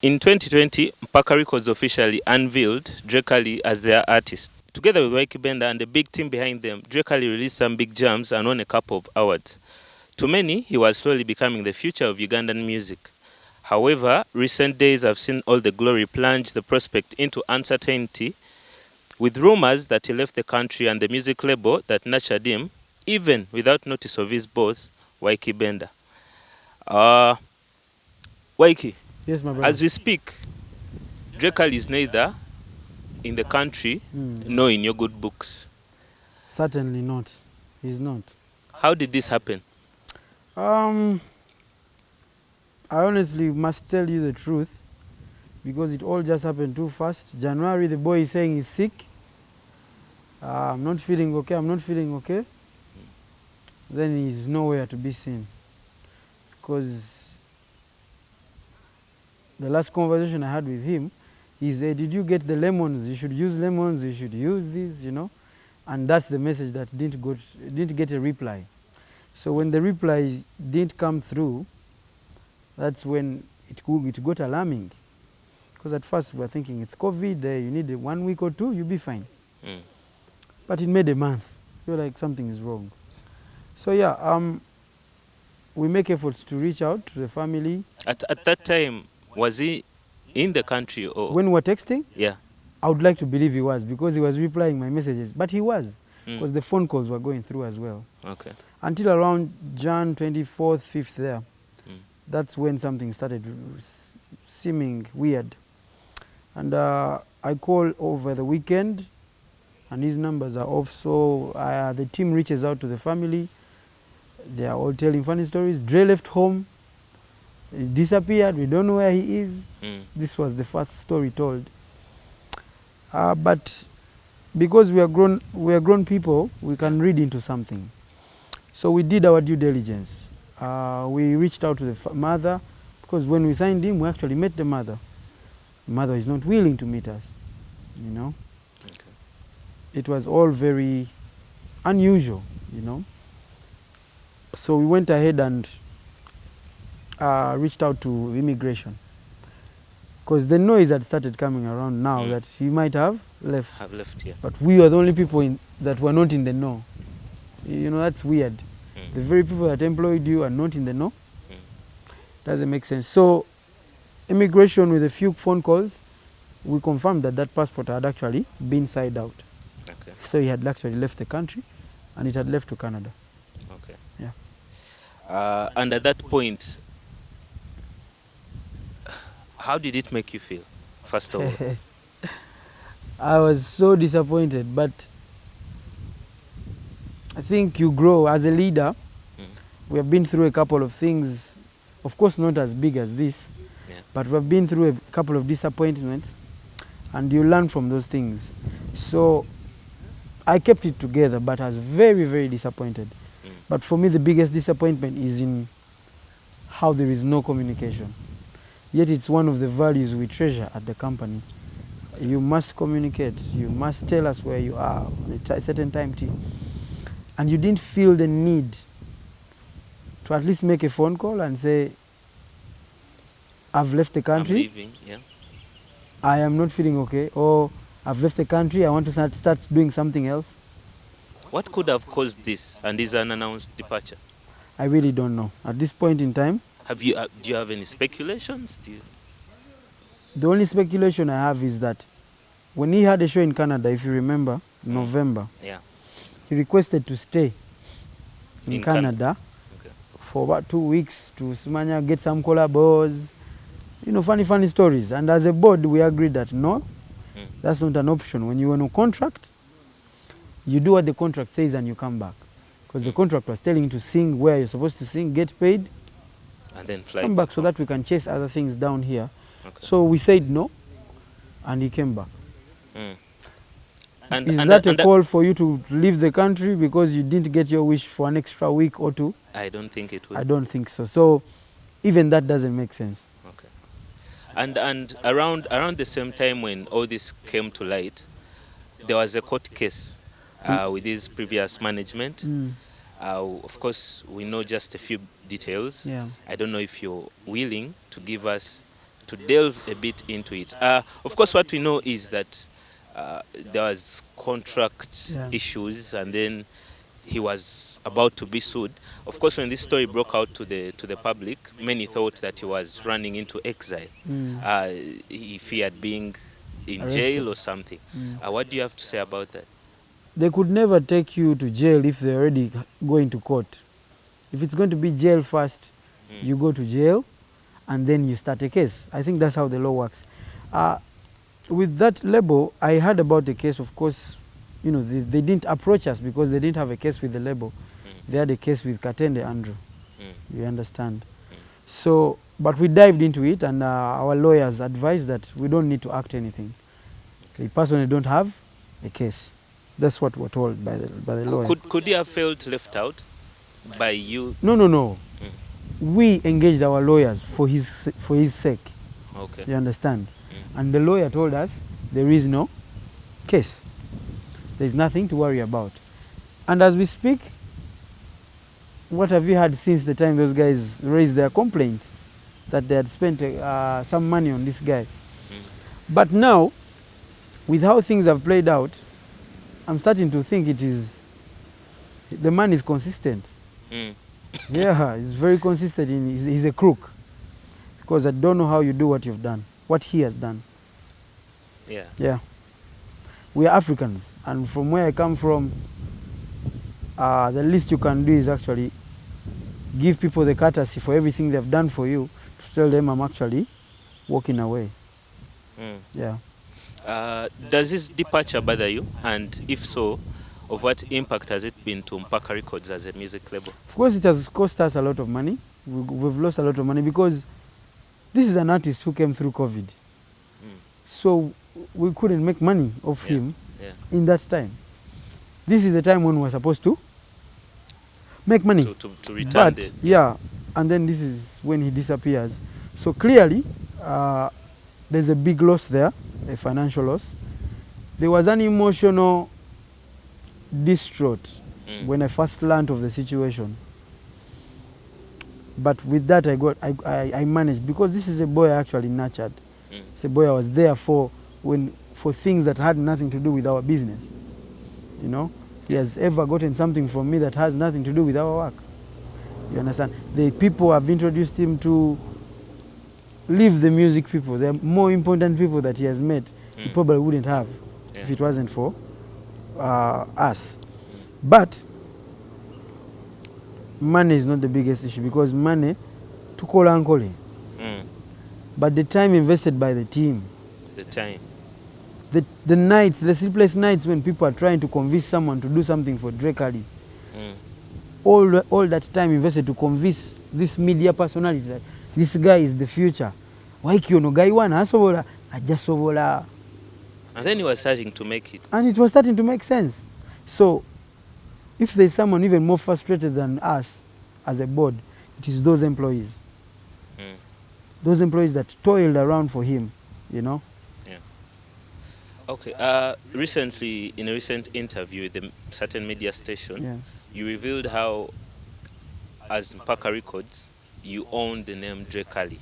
In 2020, Mpaka Records officially unveiled Dre Cali as their artist. Together with Ykee Benda and the big team behind them, Dre Cali released some big jams and won a couple of awards. To many, he was slowly becoming the future of Ugandan music. However, recent days have seen all the glory plunge the prospect into uncertainty, with rumors that he left the country and the music label that nurtured him, even without notice of his boss, Ykee Benda. Ykee, Yes, my brother. as we speak, Dre Cali is neither in the country nor in your good books. Certainly not. He's not. How did this happen? I honestly must tell you the truth because it all just happened too fast. January, the boy is saying he's sick. I'm not feeling okay. Then he's nowhere to be seen. Because the last conversation I had with him, he said, did you get the lemons? You should use lemons, you should use this, And that's the message that didn't get a reply. So when the reply didn't come through, that's when it got alarming. Because at first we were thinking it's COVID, you need 1 week or two, you'll be fine. But it made a month. You're like, something is wrong. So yeah, we make efforts to reach out to the family. At that time, was he in the country? Or when we were texting? Yeah. I would like to believe he was because he was replying my messages. But he was, because the phone calls were going through as well. Okay. Until around Jan 24th, 5th there. That's when something started seeming weird. And I called over the weekend and his numbers are off. So the team reaches out to the family. They are all telling funny stories. Dre left home. He disappeared. We don't know where he is. This was the first story told. But because we are grown people, we can read into something. So we did our due diligence. We reached out to the mother because when we signed him, we actually met the mother. The mother is not willing to meet us, Okay. It was all very unusual, So we went ahead and reached out to immigration because the noise had started coming around now that he might have left. Have left, yeah. But we were the only people that were not in the know. That's weird. The very people that employed you are not in the know. Doesn't make sense. So immigration, with a few phone calls, we confirmed that passport had actually been signed out. Okay. So he had actually left the country and it had left to Canada. Okay. Yeah. And at that point, how did it make you feel, first of all? I was so disappointed, but I think you grow as a leader. We have been through a couple of things, of course not as big as this, but we have been through a couple of disappointments and you learn from those things. So I kept it together, but I was very, very disappointed. But for me, the biggest disappointment is in how there is no communication. Yet it's one of the values we treasure at the company. You must communicate. You must tell us where you are at a certain time. And you didn't feel the need to at least make a phone call and say, I've left the country. I'm leaving, yeah. I am not feeling okay. Or I've left the country. I want to start doing something else. What could have caused this and this unannounced departure? I really don't know. At this point in time. Do you have any speculations? The only speculation I have is that when he had a show in Canada, if you remember, November, he requested to stay in Canada for about 2 weeks to Smanya, get some collabos, funny stories. And as a board, we agreed that no, that's not an option. When you are on a contract, you do what the contract says and you come back. Because the contract was telling you to sing where you're supposed to sing, get paid, and then fly come back so that we can chase other things down here. Okay. So we said no, and he came back. Is that a call for you to leave the country because you didn't get your wish for an extra week or two? I don't think it would. I don't think so. So even that doesn't make sense. Okay. And around the same time when all this came to light, there was a court case with his previous management. Of course, we know just a few details. Yeah. I don't know if you're willing to give us to delve a bit into it. Of course, what we know is that there was contract issues, and then he was about to be sued. Of course, when this story broke out to the public, many thought that he was running into exile. He feared being in Arrested. jail or something. What do you have to say about that? They could never take you to jail if they're already going to court. If it's going to be jail first, you go to jail and then you start a case. I think that's how the law works. With that label, I heard about the case. Of course, you know, they didn't approach us because they didn't have a case with the label. They had a case with Katende Andrew. You understand? So, but we dived into it, and our lawyers advised that we don't need to act anything. We personally don't have a case. That's what we're told by the lawyer. Could he have felt left out by you? No. We engaged our lawyers for his sake. Okay. You understand? And the lawyer told us there is no case. There's nothing to worry about. And as we speak, what have you had since the time those guys raised their complaint that they had spent some money on this guy? But now, with how things have played out, I'm starting to think the man is consistent. Yeah, he's very consistent. He's a crook. Because I don't know how you do what you've done, what he has done. Yeah. We are Africans, and from where I come from, the least you can do is actually give people the courtesy for everything they've done for you, to tell them I'm actually walking away. Yeah. Does this departure bother you? And if so, of what impact has it been to Mpaka Records as a music label? Of course, it has cost us a lot of money. We've lost a lot of money because this is an artist who came through COVID. So we couldn't make money off him in that time. This is the time when we're supposed to make money. To return but, yeah, and then this is when he disappears. So clearly, there's a big loss there, a financial loss. There was an emotional distraught when I first learned of the situation. But with that, I managed, because this is a boy I actually nurtured. It's a boy I was there for things that had nothing to do with our business. You know, he has ever gotten something from me that has nothing to do with our work. You understand? The people have introduced him to leave the music people. They're more important people that he has met. He probably wouldn't have if it wasn't for us. But money is not the biggest issue, because money took all uncle. But the time invested by the team, the nights, the sleepless nights when people are trying to convince someone to do something for Dre Cali, all that time invested to convince this media personality that this guy is the future. Ykee ono guy one asobola ajasobola. And then he was starting to make it. And it was starting to make sense. So if there's someone even more frustrated than us as a board, it is those employees. Those employees that toiled around for him, you know. Okay. Recently, in a recent interview with a certain media station, you revealed how, as Mpaka Records, you own the name Dre Cali.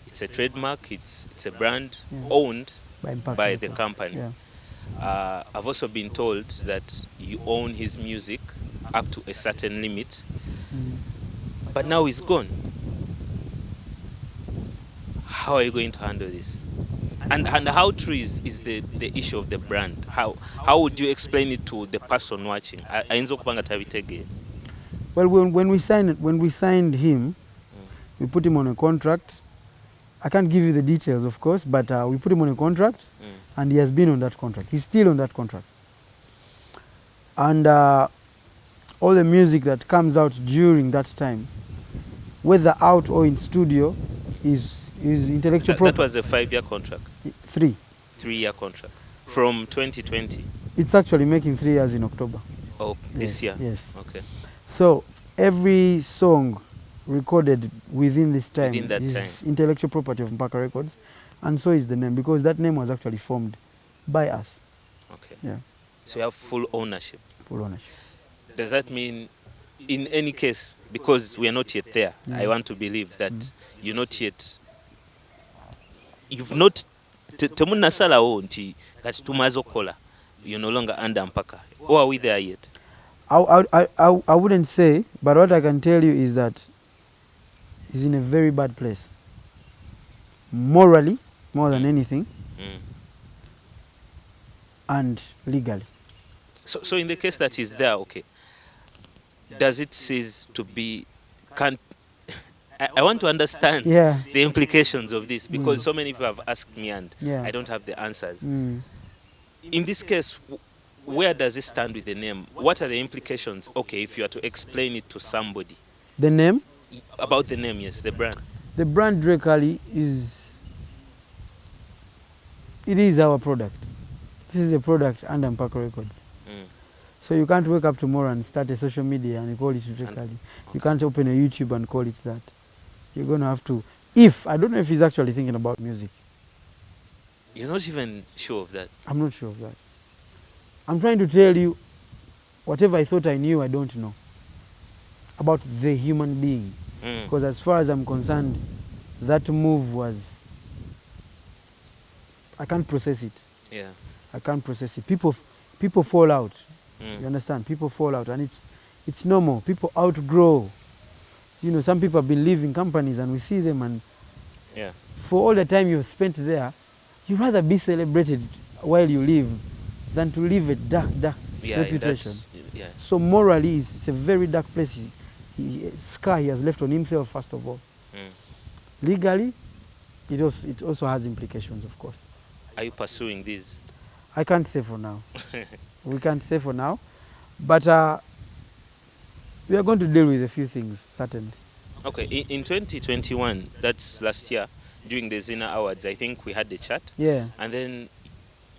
It's a trademark. It's a brand owned by the company. I've also been told that you own his music up to a certain limit, but now he's gone. How are you going to handle this? And how true is the issue of the brand? How would you explain it to the person watching? Well, when we signed him, we put him on a contract. I can't give you the details, of course, but we put him on a contract, and he has been on that contract. He's still on that contract. And all the music that comes out during that time, whether out or in studio, is intellectual property. That was a 5-year contract? 3. 3-year contract. From 2020? It's actually making 3 years in October. Oh, this year? Yes. Okay. So every song recorded within this time is intellectual property of Mpaka Records, and so is the name, because that name was actually formed by us. Okay. Yeah. So you have full ownership? Full ownership. Does that mean, in any case, because we are not yet there, I want to believe that you're not yet you've not temunasalawo nti kati tumaze okukola, you're no longer under Mpaka, or are we there yet? I wouldn't say, but what I can tell you is that he's in a very bad place. Morally, more than anything, and legally. So in the case that he's there, okay, does it cease to be, I want to understand the implications of this, because so many people have asked me and I don't have the answers. In this case, where does it stand with the name? What are the implications? Okay, if you are to explain it to somebody. The name? About the name, yes, the brand. The brand Dre Cali is our product. This is a product under Mpaka Records. So you can't wake up tomorrow and start a social media and you call it Dre Cali. You can't open a YouTube and call it that. You're going to have to, I don't know if he's actually thinking about music. You're not even sure of that? I'm not sure of that. I'm trying to tell you, whatever I thought I knew, I don't know about the human being. Because as far as I'm concerned, that move was, I can't process it. Yeah. I can't process it. People fall out. You understand? People fall out, and it's normal. People outgrow. You know, some people have been leaving companies, and we see them, and for all the time you've spent there, you'd rather be celebrated while you live than to live a dark reputation. So morally, it's a very dark place. Scar he has left on himself, first of all. Legally, it also has implications, of course. Are you pursuing these? I can't say for now. We can't say for now. But we are going to deal with a few things, certainly. Okay, in 2021, that's last year, during the Zina Awards, I think we had the chat. Yeah. And then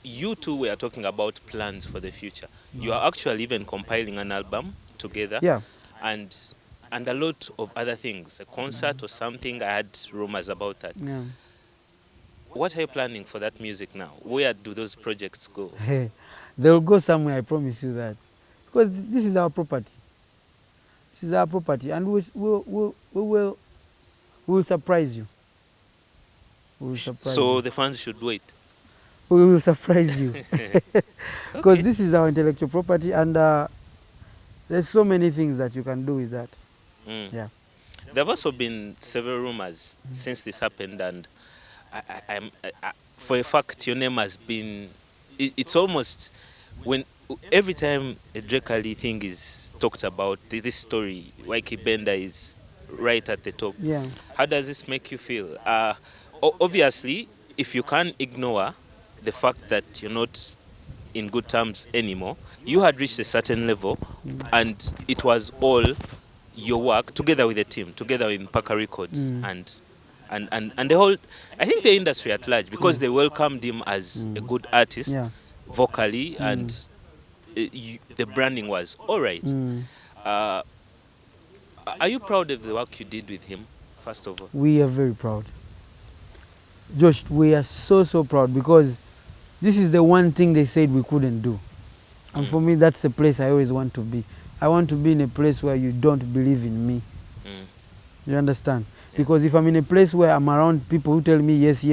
you two were talking about plans for the future. You are actually even compiling an album together. Yeah. And a lot of other things, a concert or something. I had rumors about that. Yeah. What are you planning for that music now? Where do those projects go? Hey, they'll go somewhere, I promise you that. Because this is our property. This is our property, and we will surprise you. We will surprise so you. The fans should wait. We will surprise you. Because this is our intellectual property, and there's so many things that you can do with that. Yeah. There have also been several rumors since this happened, and I, for a fact, your name has been. It's almost when every time a Dre Cali thing is talked about, this story, Ykee Benda is right at the top. Yeah. How does this make you feel? Obviously, if you can't ignore the fact that you're not in good terms anymore, you had reached a certain level, and it was all your work together with the team, together with Mpaka Records, and the whole, I think the industry at large, because they welcomed him as a good artist, vocally, and the branding was all right. Are you proud of the work you did with him, first of all? We are very proud. Josh, we are so proud, because this is the one thing they said we couldn't do. And for me, that's the place I always want to be. I want to be in a place where you don't believe in me. You understand? Because if I'm in a place where I'm around people who tell me yes,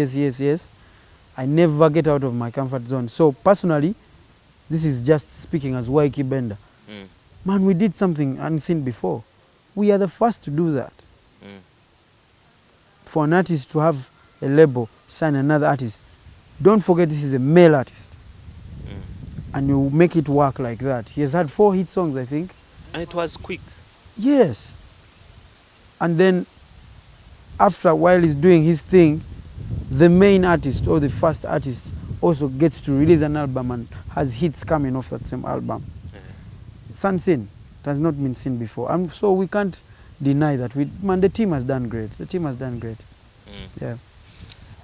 I never get out of my comfort zone. So personally, this is just speaking as Ykee Benda. Man, we did something unseen before. We are the first to do that. For an artist to have a label, sign another artist, don't forget this is a male artist. And you make it work like that. He has had 4 hit songs, I think. And it was quick. Yes. And then after, while he's doing his thing, the main artist or the first artist also gets to release an album and has hits coming off that same album. It's unseen. It has not been seen before. And so we can't deny that. The team has done great. The team has done great. Yeah.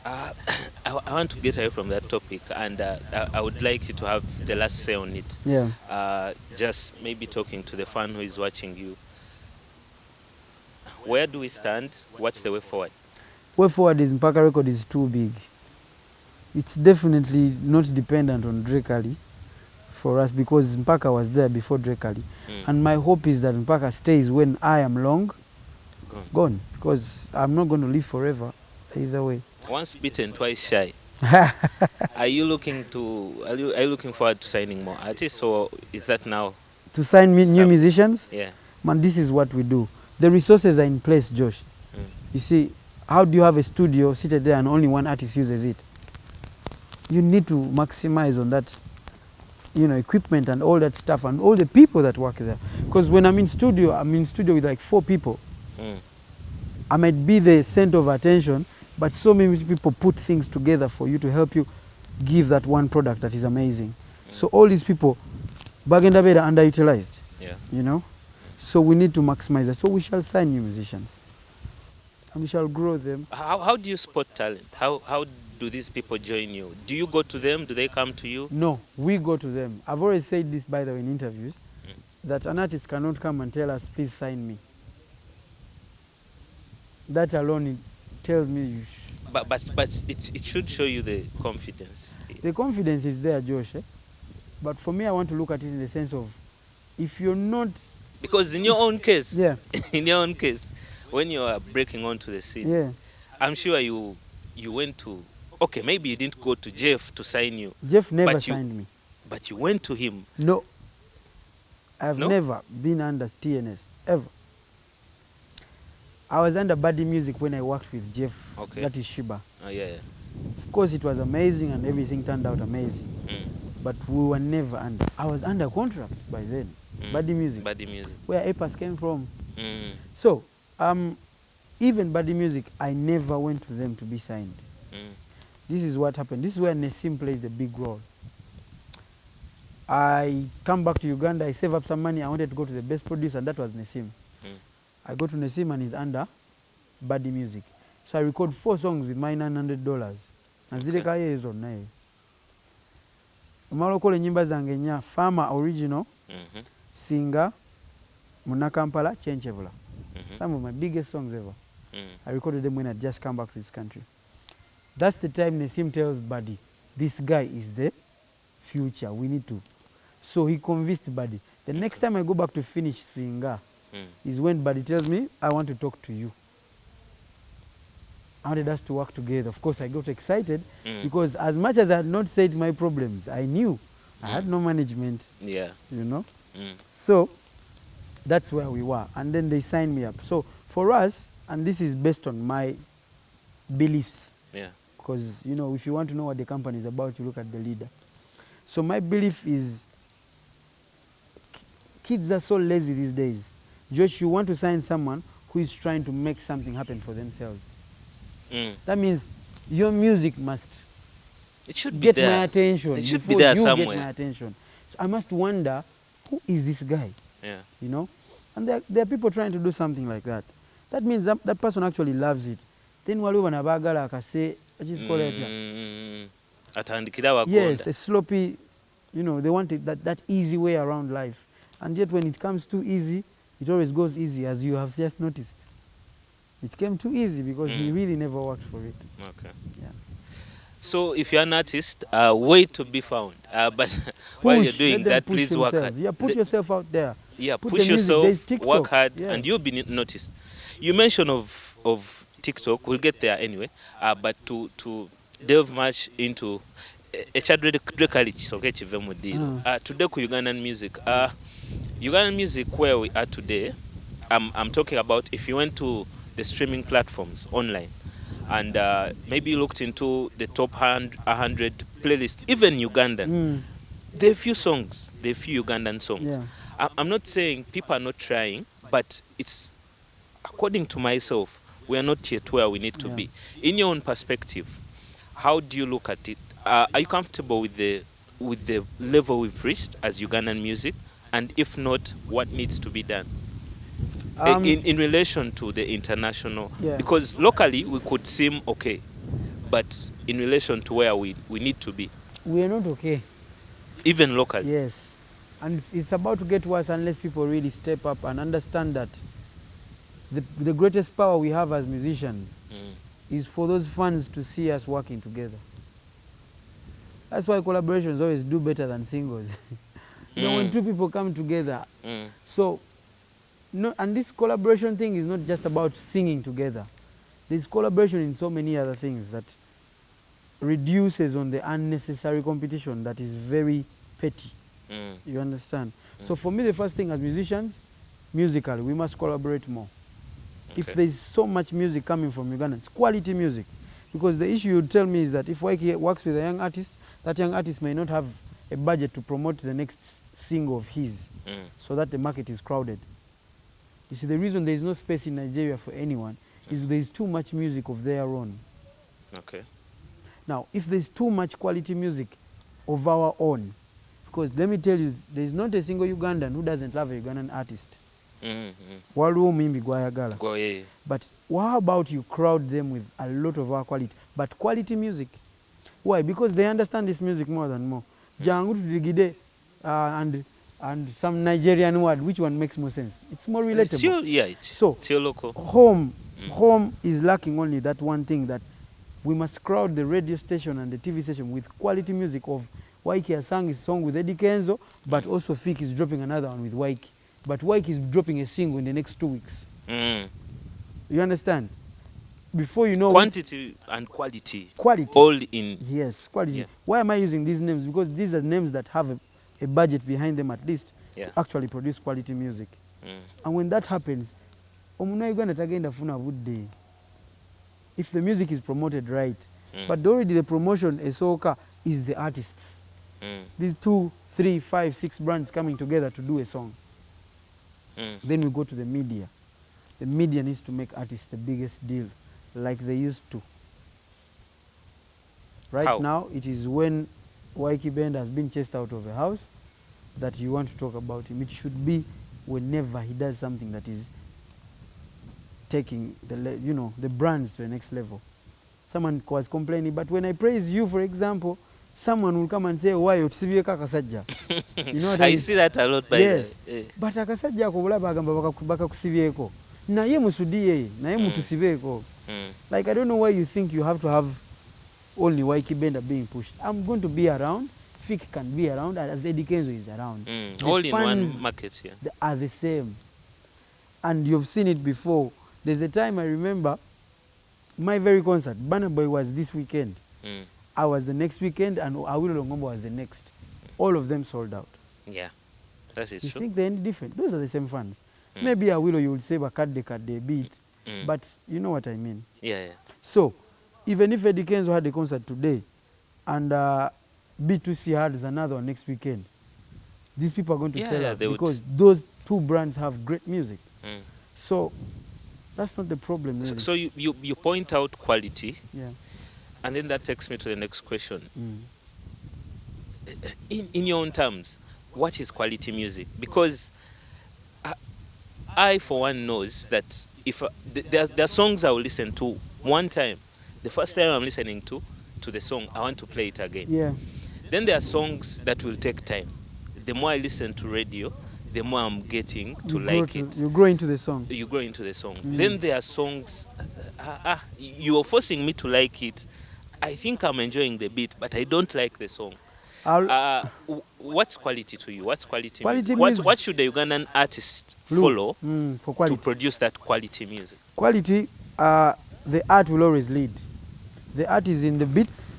I want to get away from that topic, and I would like you to have the last say on it. Yeah. Just maybe talking to the fan who is watching you. Where do we stand? What's the way forward? Way forward is Mpaka Record is too big. It's definitely not dependent on Dre Cali for us, because Mpaka was there before Dre Cali. And my hope is that Mpaka stays when I am long gone, because I'm not going to live forever either way. Once bitten, twice shy. Are you looking forward to signing more artists, or is that now? To sign new musicians? Yeah. Man, this is what we do. The resources are in place, Josh. You see, how do you have a studio seated there and only one artist uses it? You need to maximize on that, equipment and all that stuff and all the people that work there. Because when I'm in studio with like 4 people. I might be the center of attention, but so many people put things together for you to help you give that one product that is amazing. So all these people, Bagenda Beda, underutilized. Yeah. So we need to maximize that. So we shall sign new musicians. And we shall grow them. How do you spot talent? How do these people join you? Do you go to them? Do they come to you? No, we go to them. I've always said this, by the way, in interviews, that an artist cannot come and tell us, please sign me. That alone, it tells me you But it should show you the confidence. The confidence is there, Josh. But for me, I want to look at it in the sense of, if you're not... Because in your own case, yeah. in your own case, when you are breaking onto the scene, yeah. I'm sure you went to... Okay, maybe you didn't go to Jeff to sign you. Jeff never signed me. But you went to him. No. I've never been under TNS, ever. I was under Buddy Music when I worked with Jeff. Okay. That is Shiba. Oh, yeah. Of course, it was amazing and everything turned out amazing. But we were never under. I was under contract by then. Buddy Music. Buddy Music. Where APAS came from. So, even Buddy Music, I never went to them to be signed. This is what happened. This is where Nesim plays the big role. I come back to Uganda, I save up some money, I wanted to go to the best producer, and that was Nesim. I go to Nesim and he's under Buddy Music. So I record 4 songs with my $900. And zile kaya hizo nayo. Umalo kole nyimba zange nya Farmer Original, Singer, Munakampala, Chenchevula. Some of my biggest songs ever. I recorded them when I just come back to this country. That's the time Nesim tells Buddy, this guy is the future, we need to. So he convinced Buddy. The next time I go back to finish Singer, is when Buddy tells me, I want to talk to you. I wanted us to work together. Of course, I got excited because as much as I had not said my problems, I knew I had no management. Yeah. So that's where we were. And then they signed me up. So for us, and this is based on my beliefs. Yeah. Because, if you want to know what the company is about, you look at the leader. So my belief is, kids are so lazy these days. Josh, you want to sign someone who is trying to make something happen for themselves. That means your music must get my attention. It should be there somewhere. Get my attention. So I must wonder, who is this guy? Yeah. And there are people trying to do something like that. That means that person actually loves it. Then waliwo nabagala akase, yes, a sloppy, they want it, that easy way around life. And yet when it comes too easy, it always goes easy, as you have just noticed. It came too easy because he really never worked for it. Okay. Yeah. So if you're an artist, wait to be found. But while you're doing that, please work hard. Yeah, put yourself out there. Yeah, push yourself, work hard, and you'll be noticed. You mentioned of TikTok, we'll get there anyway. But to delve much into Dre Cali chive mudiro. Today ku Ugandan music. Ugandan music where we are today, I'm talking about if you went to the streaming platforms online and maybe you looked into the top 100 playlist, even Ugandan, there are few songs, there are few Ugandan songs. Yeah. I'm not saying people are not trying, but it's, according to myself, we are not yet where we need to be. In your own perspective, how do you look at it? Are you comfortable with the level we've reached as Ugandan music? And if not, what needs to be done? In relation to the international, because locally we could seem okay, but in relation to where we need to be, we are not okay. Even locally. Yes, and it's about to get worse unless people really step up and understand that the greatest power we have as musicians is for those fans to see us working together. That's why collaborations always do better than singles. When 2 people come together. So, and this collaboration thing is not just about singing together. There's collaboration in so many other things that reduces on the unnecessary competition that is very petty. You understand? So for me, the first thing as musicians, musically, we must collaborate more. Okay. If there's so much music coming from Uganda, it's quality music. Because the issue you tell me is that if Ykee works with a young artist, that young artist may not have a budget to promote the next single of his, so that the market is crowded. You see, the reason there is no space in Nigeria for anyone is there is too much music of their own. Okay. Now, if there's too much quality music of our own, because let me tell you, there's not a single Ugandan who doesn't love a Ugandan artist. But how about you crowd them with a lot of our quality, but quality music? Why? Because they understand this music more than more. And some Nigerian word, which one makes more sense? It's more relatable. It's your local. Home is lacking only that one thing, that we must crowd the radio station and the TV station with quality music of Ykee has sang his song with Eddie Kenzo, but also Fik is dropping another one with Ykee. But Ykee is dropping a single in the next 2 weeks. You understand? Before you know... Quantity and quality. Quality. All in... Yes, quality. Yeah. Why am I using these names? Because these are names that have a budget behind them at least to actually produce quality music. And when that happens, if the music is promoted right, but already the promotion is the artists. These 2, 3, 5, 6 brands coming together to do a song. Then we go to the media. The media needs to make artists the biggest deal, like they used to. Right now, it is when Ykee Benda has been chased out of a house that you want to talk about him. It should be whenever he does something that is taking the brands to the next level. Someone was complaining, but when I praise you, for example, someone will come and say, why you see Kasajja? You know what I see that a lot by yes. But Kasajja ko bulaba agamba bakakusibyeko. Na ye musudie, na ye mutusibeko. Like, I don't know why you think you have to have only Ykee Benda being pushed. I'm going to be around. Fik can be around as Eddie Kenzo is around. All in one market, yeah. They are the same. And you've seen it before. There's a time I remember my very concert, Burna Boy was this weekend. I was the next weekend, and Awilo Longombo was the next. All of them sold out. Yeah, that is true. You think they're any different? Those are the same fans. Maybe Awilo, you would say Bakade beat, but you know what I mean. Yeah. So, even if Eddie Kenzo had a concert today, and B2C had another one next weekend, these people are going to sell out because those 2 brands have great music. So, that's not the problem, really. So you point out quality. Yeah. And then that takes me to the next question. In your own terms, what is quality music? Because I for one, knows that if there are songs I will listen to one time, the first time I'm listening to the song, I want to play it again. Yeah. Then there are songs that will take time. The more I listen to radio, the more I'm getting to like it. You grow into the song. You grow into the song. Then there are songs, you are forcing me to like it. I think I'm enjoying the beat, but I don't like the song. What's quality to you? What's quality music? What should the Ugandan artist follow to produce that quality music? Quality, the art will always lead. The art is in the beats,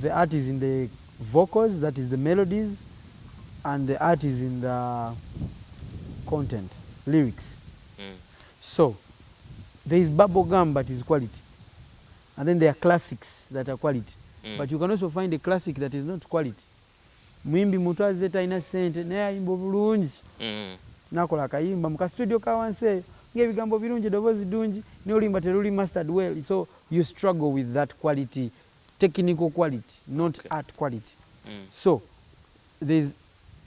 the art is in the vocals, that is the melodies, and the art is in the content, lyrics. So, there is bubblegum, but it's quality. And then there are classics that are quality. But you can also find a classic that is not quality. Mwimbi mutwaze taina sente, naye ayimba bulungi. Nakola akayimba muka studio kawanse, ngebigambo birungi dovozi dungi, ne olimba teruli mastered well. So you struggle with that quality, technical quality, not art quality. So there's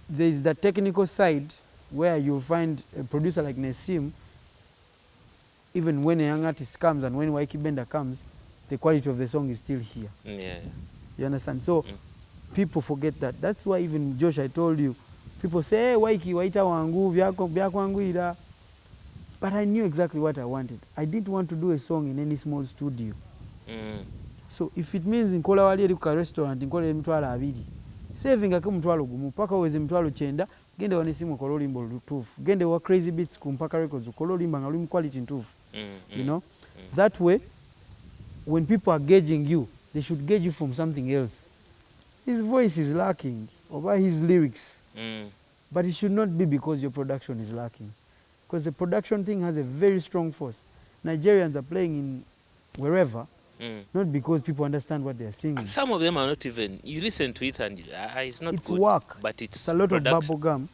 the technical side where you'll find a producer like Nessim, even when a young artist comes and when Ykee Benda comes, the quality of the song is still here. Yeah. You understand? So people forget that. That's why even Josh, I told you, people say, hey, Ykee, waita wangu, vyakwanguira. But I knew exactly what I wanted. I didn't want to do a song in any small studio. So if it means nkola wali eri ku restaurant nkola emitwalo 2, saving akumutwalo gumu paka weze mitwalo 9, gende wanesimu kola olimbo lutufu. Gende wa Crazy Beats ku Mpaka Records kola olimba nga lumu quality ntufu. You know? That way, when people are gauging you, they should gauge you from something else. His voice is lacking, or by his lyrics. But it should not be because your production is lacking. Because the production thing has a very strong force. Nigerians are playing in wherever, not because people understand what they are singing. And some of them are not even, you listen to it and it's not It's good. work. But it's a lot production. of bubble gum.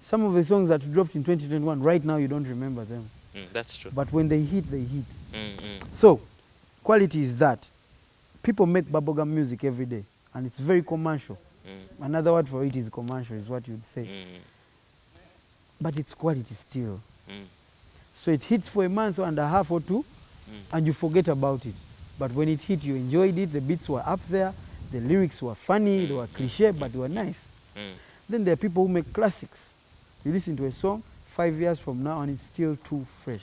Some of the songs that dropped in 2021, right now you don't remember them. That's true. But when they hit, they hit. So, quality is that. People make bubblegum music every day, and it's very commercial. Another word for it is commercial, is what you'd say. But it's quality still. So it hits for a month and a half or two, and you forget about it. But when it hit, you enjoyed it, the beats were up there, the lyrics were funny, they were cliche, but they were nice. Then there are people who make classics. You listen to a song 5 years from now, and it's still too fresh.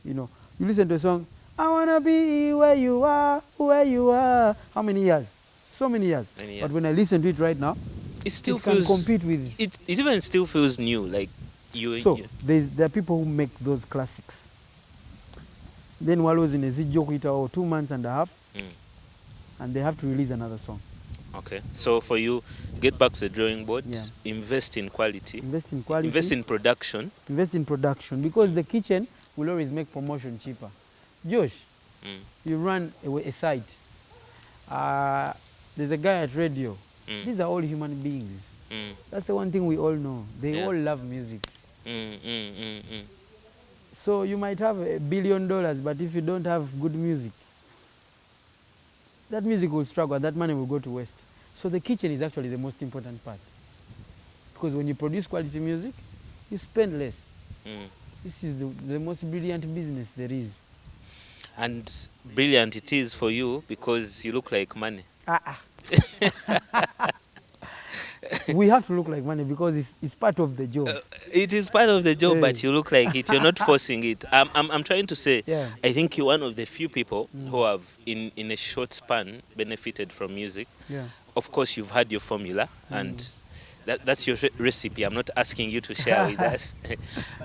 You know, you listen to a song, I wanna be where you are, where you are. How many years? So many years. But when I listen to it right now, it still it feels, can compete with it even still feels new. Like so there are people who make those classics. Then while I was in a Zijok or 2 months and a half, and they have to release another song. Okay, so for you, get back to the drawing board. Invest in quality. Invest in quality. Invest in production. Invest in production, because the kitchen will always make promotion cheaper. Josh, you run a site. There's a guy at radio. These are all human beings. That's the one thing we all know. They all love music. So you might have $1 billion, but if you don't have good music, that music will struggle and that money will go to waste. So the kitchen is actually the most important part. Because when you produce quality music, you spend less. This is the most brilliant business there is. And brilliant it is for you because you look like money. We have to look like money because it's part of the job. It is part of the job, but you look like it. You're not forcing it. I'm trying to say, I think you're one of the few people who have, in a short span, benefited from music. Of course, you've had your formula, and that's your recipe. I'm not asking you to share with us.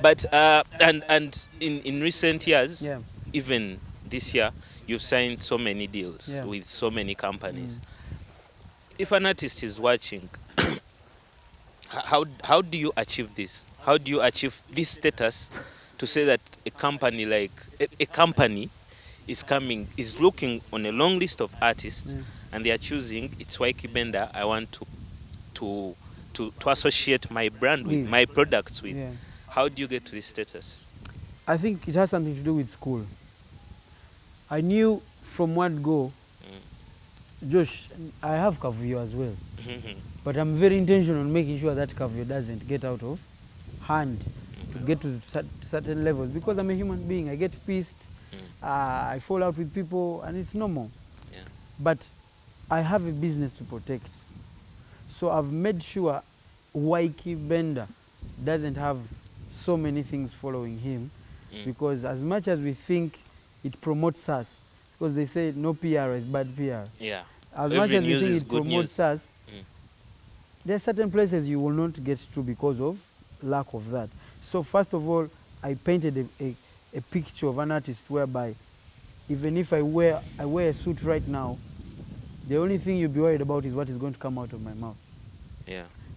But and in recent years, even this year, you've signed so many deals with so many companies. If an artist is watching, how do you achieve this? How do you achieve this status to say that a company like a company is looking on a long list of artists and they are choosing, it's Ykee Benda, I want to associate my brand with, my products with. How do you get to this status? I think it has something to do with school. I knew from one go, Josh, I have Kavuyo as well. But I'm very intentional on making sure that Kavuyo doesn't get out of hand to get to certain levels, because I'm a human being. I get pissed, I fall out with people, and it's normal. But I have a business to protect. So I've made sure Ykee Benda doesn't have so many things following him, because as much as we think it promotes us, because they say no PR is bad PR. As much as we think it promotes us, there are certain places you will not get to because of lack of that. So first of all, I painted a picture of an artist whereby even if I wear a suit right now, the only thing you'll be worried about is what is going to come out of my mouth.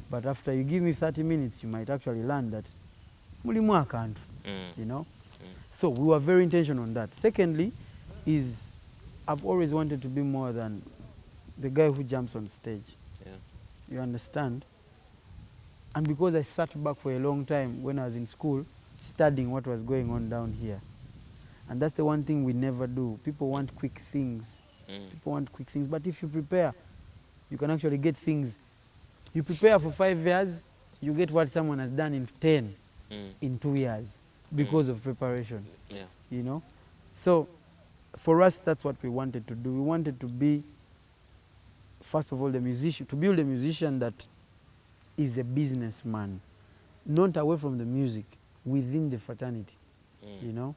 But after you give me 30 minutes, you might actually learn that mulimu akantu, you know. So we were very intentional on that. Secondly, is I've always wanted to be more than the guy who jumps on stage. You understand? And because I sat back for a long time when I was in school, studying what was going on down here. And that's the one thing we never do. People want quick things. People want quick things. But if you prepare, you can actually get things. You prepare for 5 years, you get what someone has done in 10 in 2 years because of preparation. You know? So for us, that's what we wanted to do. We wanted to be, first of all, the musician, to build a musician that is a businessman, not away from the music, within the fraternity, you know,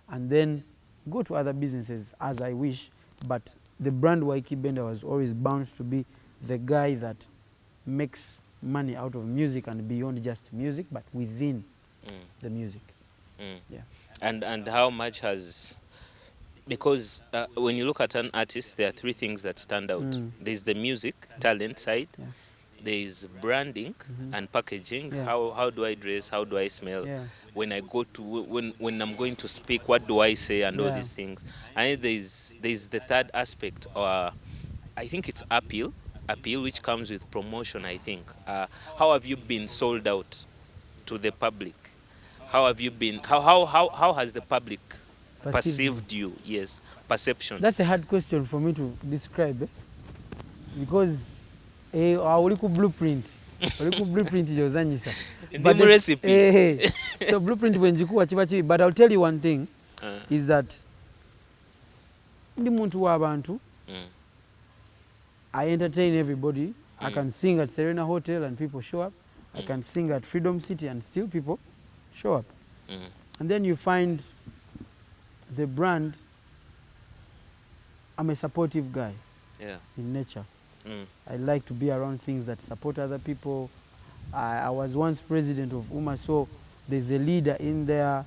and then go to other businesses as I wish, but the brand Ykee Benda was always bound to be the guy that makes money out of music and beyond just music, but within the music. And how much has because when you look at an artist, there are three things that stand out. There's the music, talent side. Yeah. There is branding and packaging. Yeah. How do I dress? How do I smell? Yeah. When I go to when I'm going to speak, what do I say and all Yeah. these things. And there's the third aspect, or I think it's appeal, which comes with promotion. I think. How have you been sold out to the public? How have you been? How has the public perceived you? Yes, perception. That's a hard question for me to describe, because uli ku blueprint gyozanyisa Ndimu recipe. so blueprint bwenjikuwa kiba kibi, but I'll tell you one thing is that ndi muntu w'abantu. I entertain everybody. I can sing at Serena Hotel and people show up. I can sing at Freedom City and still people show up. And then you find the brand. I'm a supportive guy in nature. I like to be around things that support other people. I was once president of UMA, so there's a leader in there.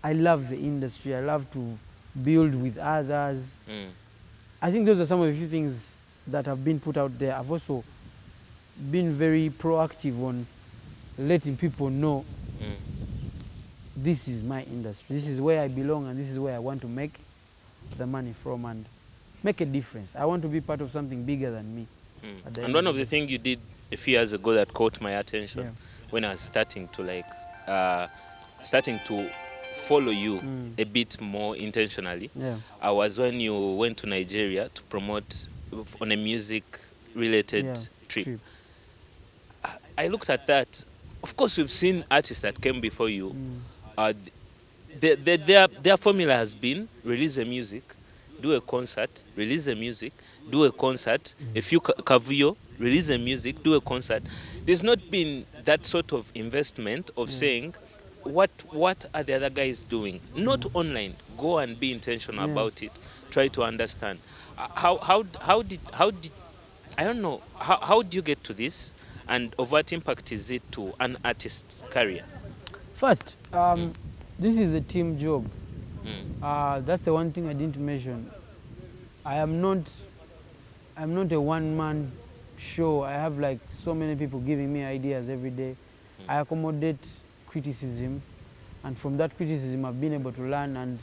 I love the industry. I love to build with others. I think those are some of the few things that have been put out there. I've also been very proactive on letting people know this is my industry, this is where I belong, and this is where I want to make the money from and make a difference. I want to be part of something bigger than me. And one of the things you did a few years ago that caught my attention when I was starting to follow you a bit more intentionally, was when you went to Nigeria to promote on a music-related trip. I looked at that. Of course, we've seen artists that came before you. Their formula has been release the music, do a concert, release the music, do a concert, a few kavuyo, release the music, do a concert. There's not been that sort of investment of saying, what are the other guys doing? Not online. Go and be intentional about it. Try to understand. How did I don't know. How do you get to this? And of what impact is it to an artist's career? First, this is a team job. That's the one thing I didn't mention. I'm not a one-man show. I have like so many people giving me ideas every day. I accommodate criticism, and from that criticism I've been able to learn, and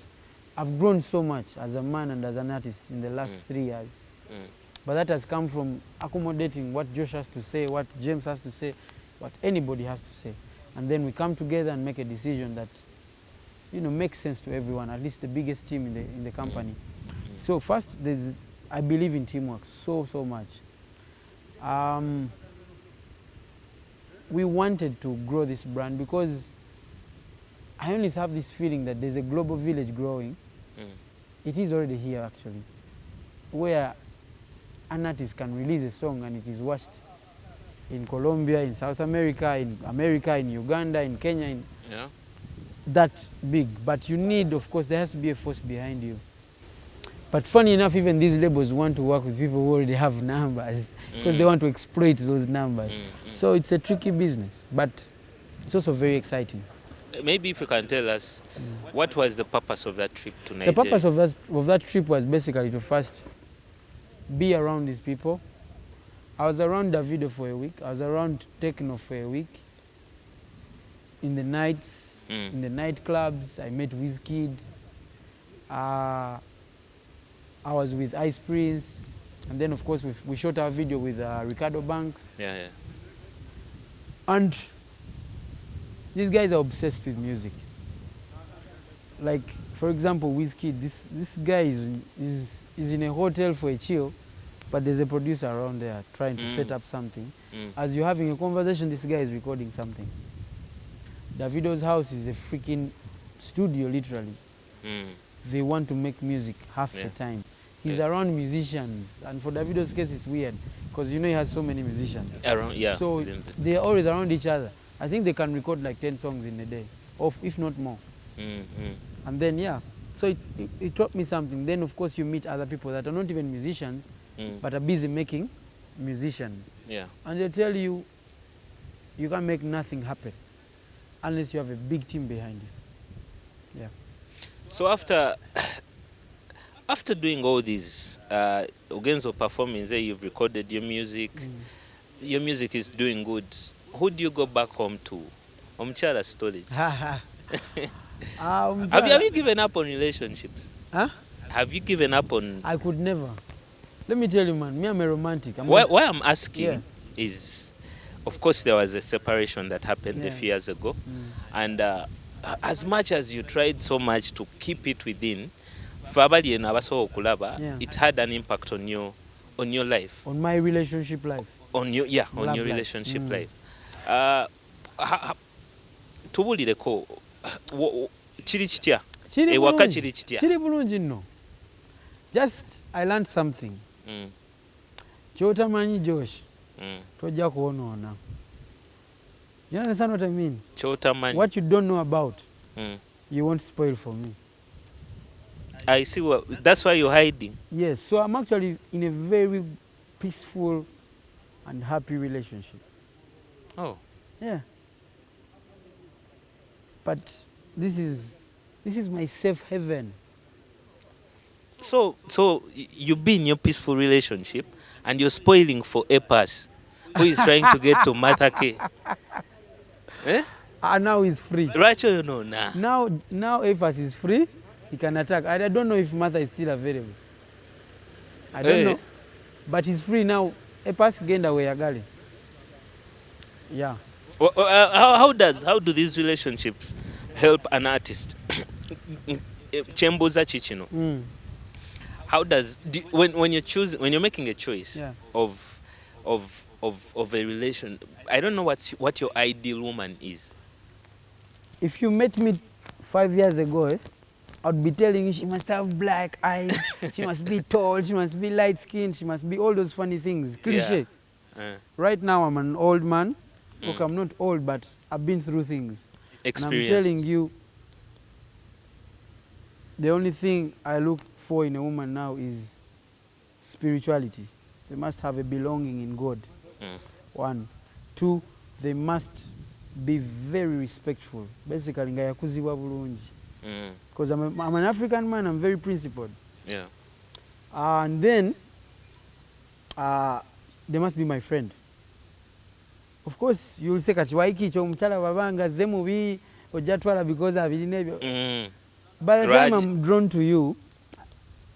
I've grown so much as a man and as an artist in the last 3 years. But that has come from accommodating what Josh has to say, what James has to say, what anybody has to say. And then we come together and make a decision that, makes sense to everyone, at least the biggest team in the company. So first, I believe in teamwork so much. We wanted to grow this brand because I always have this feeling that there's a global village growing. It is already here actually, where an artist can release a song and it is watched in Colombia, in South America, in Uganda, in Kenya, that big. But you need, of course, there has to be a force behind you. But funny enough, even these labels want to work with people who already have numbers because they want to exploit those numbers. So it's a tricky business, but it's also very exciting. Maybe if you can tell us, what was the purpose of that trip to Nigeria? The purpose of that trip was basically to first be around these people. I was around Davido for a week. I was around Techno for a week. In the nights, in the nightclubs, I met Ykee. I was with Ice Prince. And then, of course, we shot our video with Ricardo Banks. And these guys are obsessed with music. Like, for example, Ykee, this guy is in a hotel for a chill, but there's a producer around there trying to set up something. As you're having a conversation, this guy is recording something. Davido's house is a freaking studio, literally. They want to make music half the time. He's around musicians, and for Davido's case, it's weird because he has so many musicians. So they're always around each other. I think they can record like 10 songs in a day, or if not more. And then so it taught me something. Then of course you meet other people that are not even musicians, but are busy making musicians. And they tell you, you can't make nothing happen unless you have a big team behind you. So after After doing all these, Ugenzo performing, say you've recorded your music, your music is doing good. Who do you go back home to? Omchala storage. Have you given up on relationships? Huh? Have you given up on? I could never. Let me tell you, man, me, I'm a romantic. Why I'm asking is, of course, there was a separation that happened a few years ago. And as much as you tried so much to keep it within, it had an impact on your life. On my relationship life. On your relationship life. Tubulireko kiri kitya ewaka kiri kitya kiri bulungi nno. Just I learned something. Kyotamanyi Josh tojja kuwonoona. You understand what I mean? Kyotamanyi. What you don't know about you won't spoil for me. I see. That's why you're hiding. Yes, so I'm actually in a very peaceful and happy relationship. Oh. Yeah. But this is my safe haven. So you be in your peaceful relationship and you're spoiling for Epas, who is trying to get to Martha K. Eh? Now he's free. Right, you know now. Now Epas is free. He can attack. I don't know if Martha is still available. I don't know. But he's free now. Epas genda we yagali. Yeah. How do these relationships help an artist? Chemboza chichino. How does when you're making a choice of a relation, I don't know what your ideal woman is. If you met me 5 years ago, I'd be telling you she must have black eyes, she must be tall, she must be light skinned, she must be all those funny things. Cliche. Right now I'm an old man. Okay, I'm not old, but I've been through things. Experienced. And I'm telling you, the only thing I look for in a woman now is spirituality. They must have a belonging in God. 1. 2, they must be very respectful. Basically, because I'm an African man, I'm very principled. Yeah. And then they must be my friend. Of course, you'll say Ykee chomchala babanga zemubi ojatwala because I've been. By the time I'm drawn to you,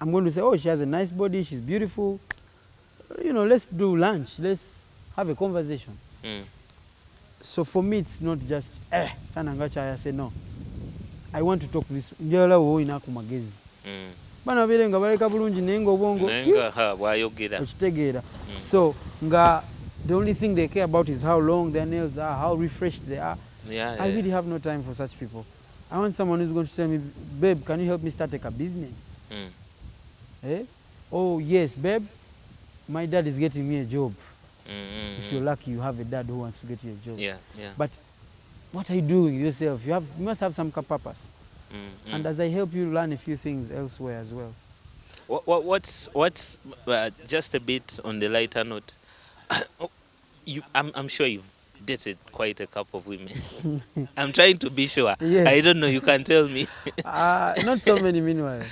I'm going to say, oh, she has a nice body, she's beautiful. You know, let's do lunch, let's have a conversation. So for me, it's not just Tanangacha. I say no. I want to talk to this. Njala wo inaku magezi. Bana bile nga baleka bulungi nengo bongo. Nenga ha wayogera. Ochitegera. So nga the only thing they care about is how long their nails are, how refreshed they are. I really have no time for such people. I want someone who's going to tell me, babe, can you help me start a business? Oh, yes, babe, my dad is getting me a job. If you're lucky, you have a dad who wants to get you a job. Yeah. But what are you doing yourself? You must have some purpose. And as I help you learn a few things elsewhere as well. What's just a bit on the lighter note? I'm sure you've dated quite a couple of women. I'm trying to be sure. Yes. I don't know. You can tell me. Not so many, meanwhile.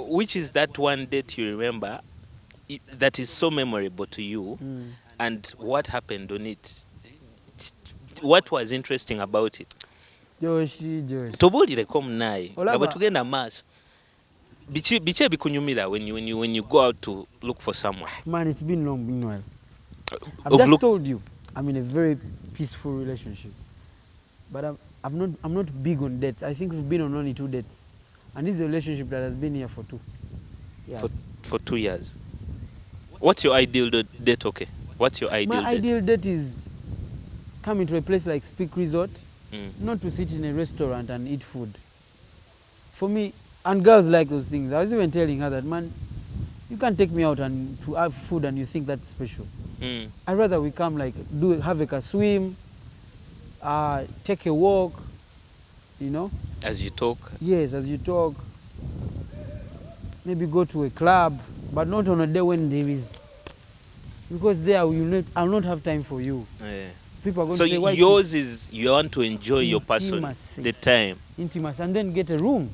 Which is that one date you remember that is so memorable to you, and what happened on it? What was interesting about it? Josh. Tobulireko munaye nga bwe tugenda maaso. Bichi bikunyumira when you go out to look for someone? Man, it's been long, meanwhile. I've just told you, I'm in a very peaceful relationship. But I'm not big on dates. I think we've been on only 2 dates. And this is a relationship that has been here for 2 years. For 2 years. What's your ideal date, okay? What's your ideal date? My ideal date is coming to a place like Speak Resort, not to sit in a restaurant and eat food. For me, and girls like those things. I was even telling her that, man, you can't take me out and to have food and you think that's special. I'd rather we come like have a swim, take a walk, you know. As you talk? Yes, as you talk. Maybe go to a club, but not on a day when there is. Because there I'll not have time for you. Yeah. People are going to say, so yours is you want to enjoy your person, the time. Intimacy. And then get a room.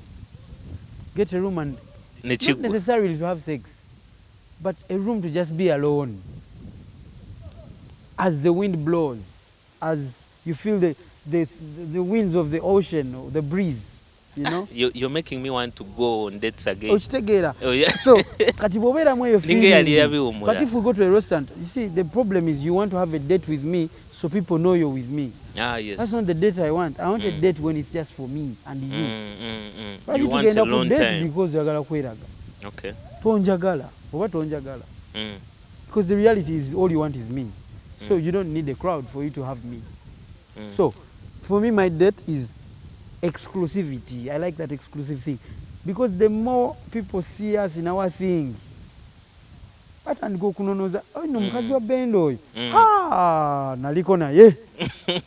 Get a room and Not necessarily to have sex, but a room to just be alone. As the wind blows, as you feel the winds of the ocean, or the breeze, you know. You're making me want to go on dates again. Oh yeah. So, kati bobera mwe feeling. But if we go to a restaurant, you see, the problem is you want to have a date with me so people know you're with me. Ah, yes. That's not the date I want. I want a date when it's just for me and you. You want a long time. Because yagala kweraga. Okay. Tonjagala. Oba tonjagala. Because the reality is all you want is me. So you don't need a crowd for you to have me. So, for me, my date is exclusivity. I like that exclusive thing. Because the more people see us in our thing, atandika okunonoza no mukazi wa Benda oyo naliko naye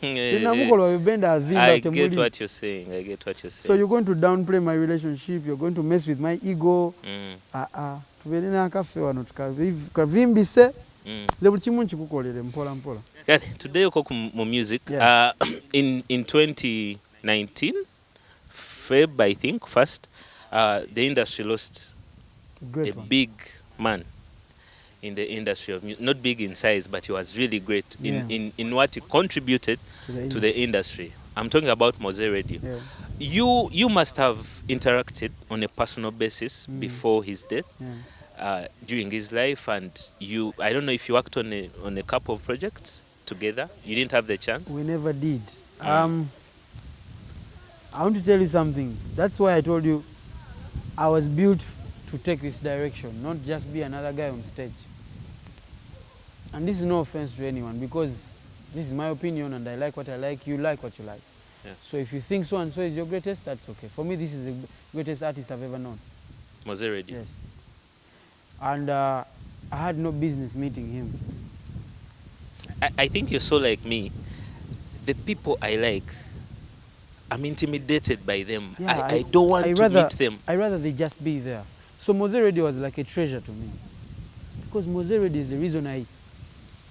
tenamukola wa Benda azimba temuli. I get what you're saying. So you're going to downplay my relationship, you're going to mess with my ego. Tubere n'akaffe wano tukavimbise ze buli kimu nkikukolere mpola mpola. Today uko mu music. In 2019 Feb, I think, first, the industry lost a big man in the industry of music. Not big in size, but he was really great in what he contributed to the industry. I'm talking about Mowzey Radio. You must have interacted on a personal basis before his death, during his life, and I don't know if you worked on a couple of projects together. You didn't have the chance? We never did. I want to tell you something. That's why I told you I was built to take this direction, not just be another guy on stage. And this is no offense to anyone, because this is my opinion and I like what I like, you like what you like. So if you think so and so is your greatest, that's okay. For me, this is the greatest artist I've ever known. Mowzey Radio. Yes. And I had no business meeting him. I think you're so like me. The people I like, I'm intimidated by them. I don't want to meet them. I'd rather they just be there. So Mowzey Radio was like a treasure to me. Because Mowzey Radio is the reason I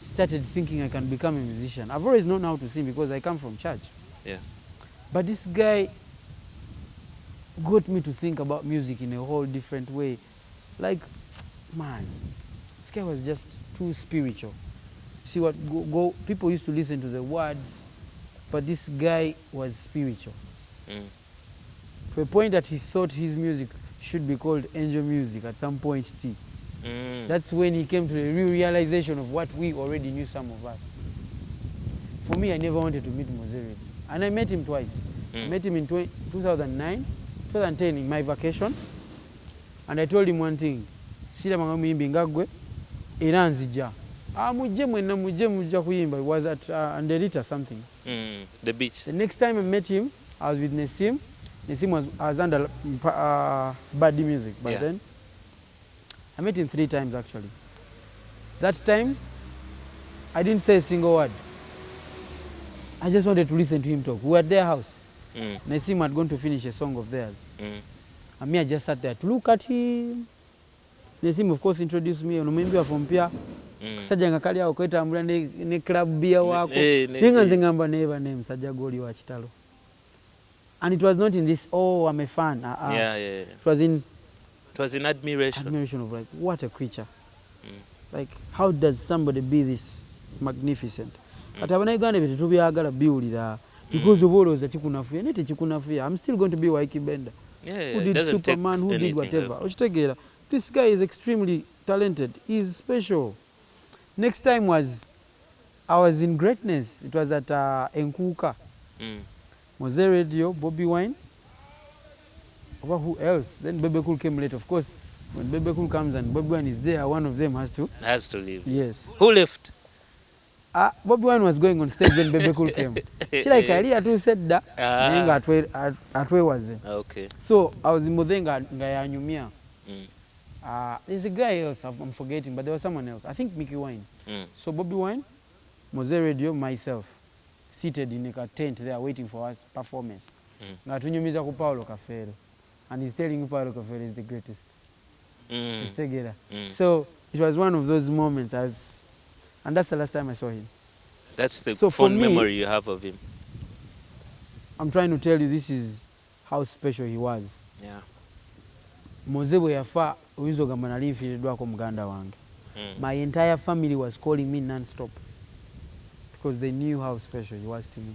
started thinking I can become a musician. I've always known how to sing because I come from church. Yeah. But this guy got me to think about music in a whole different way. Like, man, this guy was just too spiritual. See what people used to listen to the words, but this guy was spiritual. To a point that he thought his music should be called angel music at some point. That's when he came to the real realization of what we already knew, some of us. For me, I never wanted to meet Mowzey Radio. And I met him twice. I met him in 2009, 2010 in my vacation. And I told him one thing. Sila muyimbi ngagwe era nzija. Mujje mwenna mujje mujja kuyimba. It was at Anderita something. The beach. The next time I met him, I was with Nesim. Nesim was under Badi Music. But then I met him 3 times actually. That time, I didn't say a single word. I just wanted to listen to him talk. We were at their house. Nesim had gone to finish a song of theirs. And me, I just sat there to look at him. Nesim, of course, introduced me. Onomwimbi from Pia. Sajja nga kali awo kwetambula ne club beer wako. Nenga nze ngamba never name sajja goli wa kitalo. And it was not in this, oh, I'm a fan. It was in admiration. Admiration of like, what a creature. Like, how does somebody be this magnificent? Kati abanauganda bye tetubyagala biwulira because of all that chikunafuya nete chikunafuya. I'm still going to be Ykee Benda. Who did Superman, who did whatever. Ochitegeera. This guy is extremely talented. He's special. Next time I was in greatness. It was at Nkuka. Mowzey Radio, Bobby Wine. Who else? Then Bebe Cool came late. Of course, when Bebe Cool comes and Bobby Wine is there, one of them has to leave. Yes. Who left? Bobby Wine was going on stage when Bebe Cool came. She like Atu said that. Atwe was there. Okay. So I was in Mowzey Ngayanyumia. There's a guy else I'm forgetting, but there was someone else. I think Mickey Wine. So Bobby Wine, Mowzey Radio, myself, seated in a tent there waiting for us performance. Ngatunyumiza ku Paulo Kafero. And he's telling you Paulo Kafero is the greatest. So it was one of those moments, and that's the last time I saw him. That's the fond memory you have of him. I'm trying to tell you this is how special he was. Yeah. Mowzey bwe yafa oyinza ogamba nali nfiiriddwako muganda wange. My entire family was calling me non-stop because they knew how special he was to me.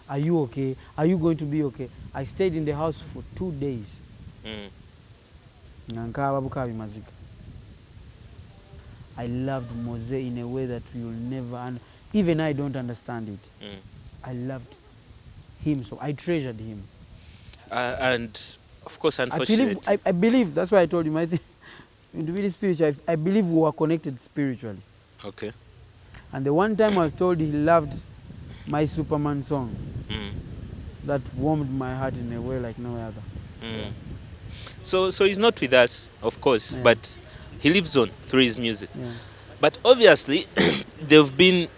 Are you okay? Are you going to be okay? I stayed in the house for 2 days. Nkaaba bukaabi mazika. I loved Mowzey in a way that you'll never, even I don't understand it. I loved him, so I treasured him. And of course, unfortunately, I believe, that's why I told you, I think, to be spiritual, I believe we were connected spiritually. Okay. And the one time I was told he loved my Superman song, that warmed my heart in a way like no other. Yeah. So he's not with us, of course, but he lives on through his music. Yeah. But obviously, they've been.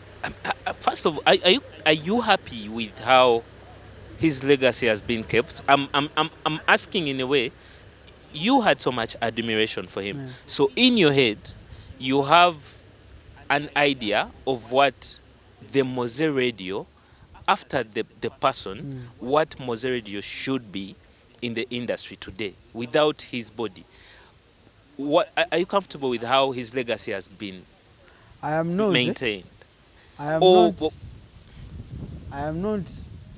First of all, are you happy with how his legacy has been kept? I'm asking in a way. You had so much admiration for him, so in your head, you have an idea of what the Mowzey Radio, after the person, what Mowzey Radio should be in the industry today without his body. What are you comfortable with how his legacy has been maintained? I am not,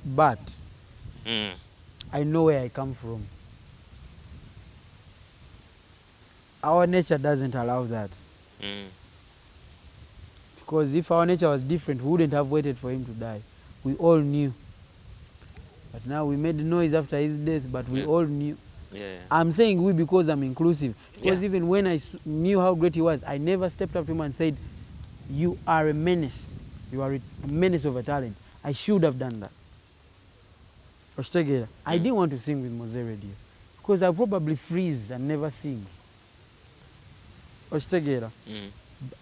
but I know where I come from. Our nature doesn't allow that. Because if our nature was different, we wouldn't have waited for him to die. We all knew. But now we made noise after his death, but we all knew. Yeah. I'm saying we because I'm inclusive. Because even when I knew how great he was, I never stepped up to him and said, you are a menace. You are a menace of a talent. I should have done that. I didn't want to sing with Mowzey Radio because I'll probably freeze and never sing.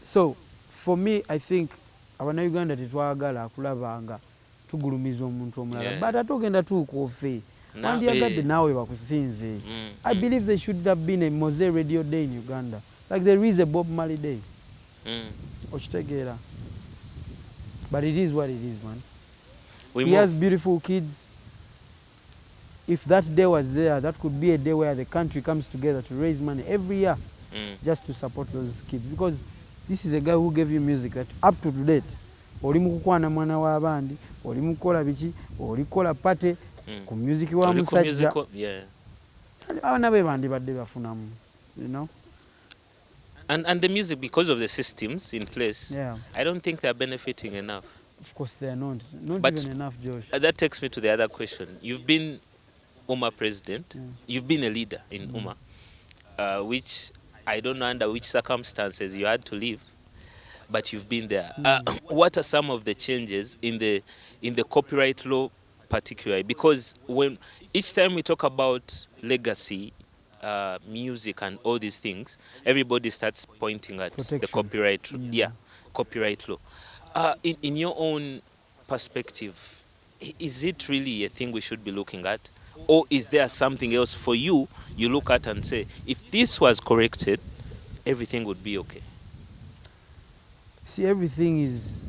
So, for me, I think Uganda tetwagala kulabanga tugulumiza omuntu omulala but atogenda tuuka wandiyagadde naawe bakusinze. I believe there should have been a Mowzey Radio Day in Uganda like there is a Bob Marley Day. But it is what it is, man. He has beautiful kids. If that day was there, that could be a day where the country comes together to raise money every year just to support those kids. Because this is a guy who gave you music that up to date. Oli mukukwana mwana wa bandi, oli mukola biki, oli kola pate, ku music wa musajja. Abana be bandi badde bafunamu, you know. And the music, because of the systems in place, I don't think they're benefiting enough. Of course they are not even enough, Josh. That takes me to the other question. You've been UMA president. You've been a leader in UMA, which I don't know under which circumstances you had to leave, but you've been there. What are some of the changes in the copyright law, particularly? Because when each time we talk about legacy, music, and all these things, everybody starts pointing at the copyright. Copyright law. In your own perspective, is it really a thing we should be looking at? Or is there something else for you look at and say, if this was corrected, everything would be okay? See, everything is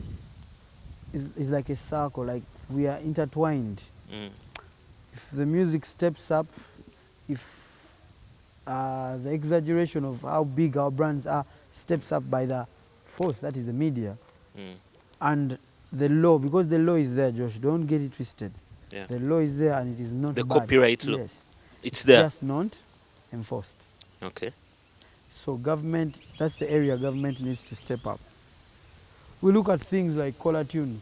like a circle, like we are intertwined. If the music steps up, if the exaggeration of how big our brands are steps up by the force, that is the media, and the law, because the law is there, Josh, don't get it twisted. The law is there and it is not the bad. Copyright law. Yes. It's there. Just not enforced. Okay. So government, that's the area government needs to step up. We look at things like caller tunes.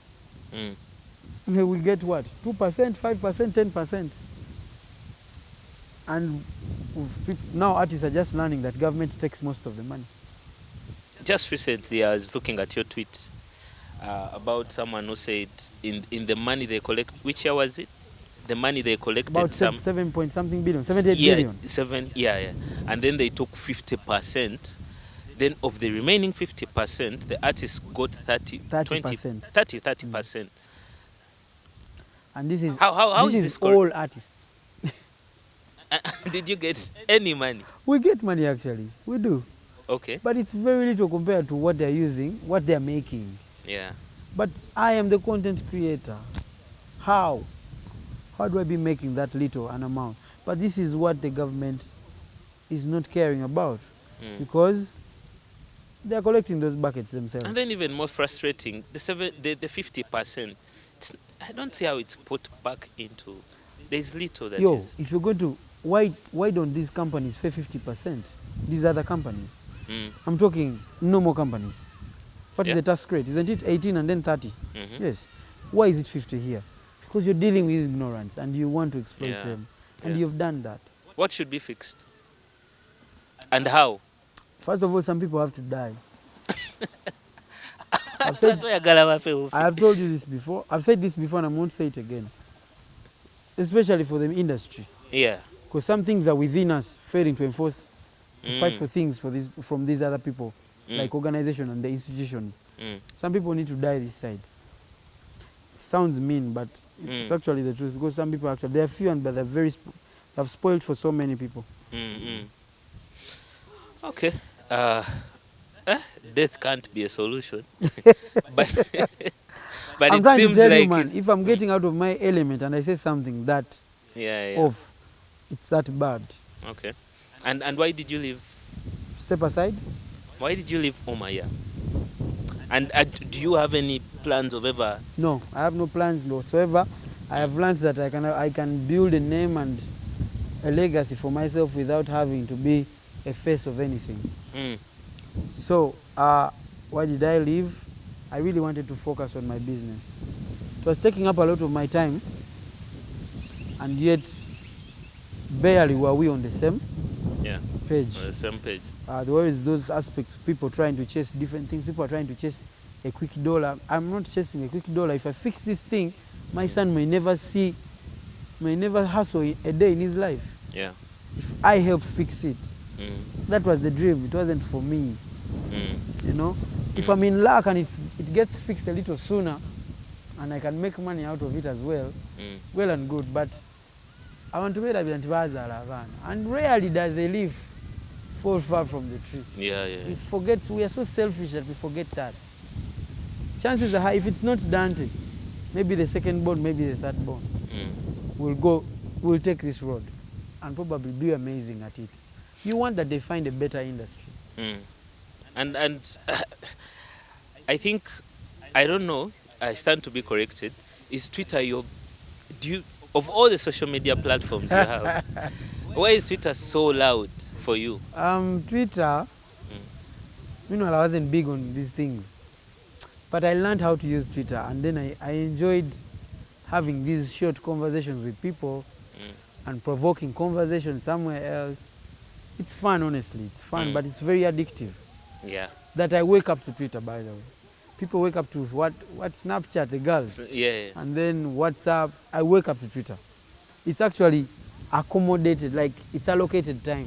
We get what? 2%, 5%, 10%. And now artists are just learning that government takes most of the money. Just recently I was looking at your tweets about someone who said in the money they collect, which year was it? The money they collected, about 7 point something billion, 78 billion. And then they took 50%. Then of the remaining 50%, the artists got 30%. And this is how this is all artists. Did you get any money? We get money actually. We do. Okay. But it's very little compared to what they're using, what they're making. Yeah. But I am the content creator. How? How do I be making that little an amount? But this is what the government is not caring about, because they are collecting those buckets themselves. And then even more frustrating, the 50%. I don't see how it's put back into. There's little that is. If you're going to, why don't these companies pay 50%? These other companies. I'm talking no more companies. What is the tax rate? Isn't it 18 and then 30? Yes. Why is it 50 here? Because you're dealing with ignorance and you want to exploit them. And you've done that. What should be fixed? And how? First of all, some people have to die. I have told you this before. I've said this before and I won't say it again. Especially for the industry. Yeah. Because some things are within us failing to enforce, to fight for things from these other people, like organizations and the institutions. Some people need to die this side. It sounds mean, but it's actually the truth. Because some people actually, they are few, but they're have spoiled for so many people. Okay. Death can't be a solution. but I'm it seems like you, man, if I'm getting out of my element and I say something that off, it's that bad. Okay. And why did you leave? Step aside. Why did you leave Omaya? And do you have any plans of ever? No, I have no plans whatsoever. I have learned that I can build a name and a legacy for myself without having to be a face of anything. So, why did I leave? I really wanted to focus on my business. It was taking up a lot of my time, and yet barely were we on the same page. On the same page. There were always those aspects of people trying to chase different things. People are trying to chase a quick dollar. I'm not chasing a quick dollar. If I fix this thing, my son may never hustle a day in his life. Yeah. If I help fix it, that was the dream. It wasn't for me. You know, if I'm in luck and it gets fixed a little sooner, and I can make money out of it as well, well and good. But I want to be and rarely does a leaf fall far from the tree. We are so selfish that we forget that. Chances are high, if it's not Dante, maybe the second born, maybe the third born, we'll take this road and probably be amazing at it. You want that they find a better industry. And I think, I don't know, I stand to be corrected, is Twitter of all the social media platforms you have, why is Twitter so loud for you? Twitter, meanwhile I wasn't big on these things, but I learned how to use Twitter, and then I enjoyed having these short conversations with people and provoking conversations somewhere else. It's fun, honestly, it's fun, but it's very addictive. Yeah. That I wake up to Twitter, by the way. People wake up to what Snapchat, the girls. And then WhatsApp. I wake up to Twitter. It's actually accommodated, like it's allocated time.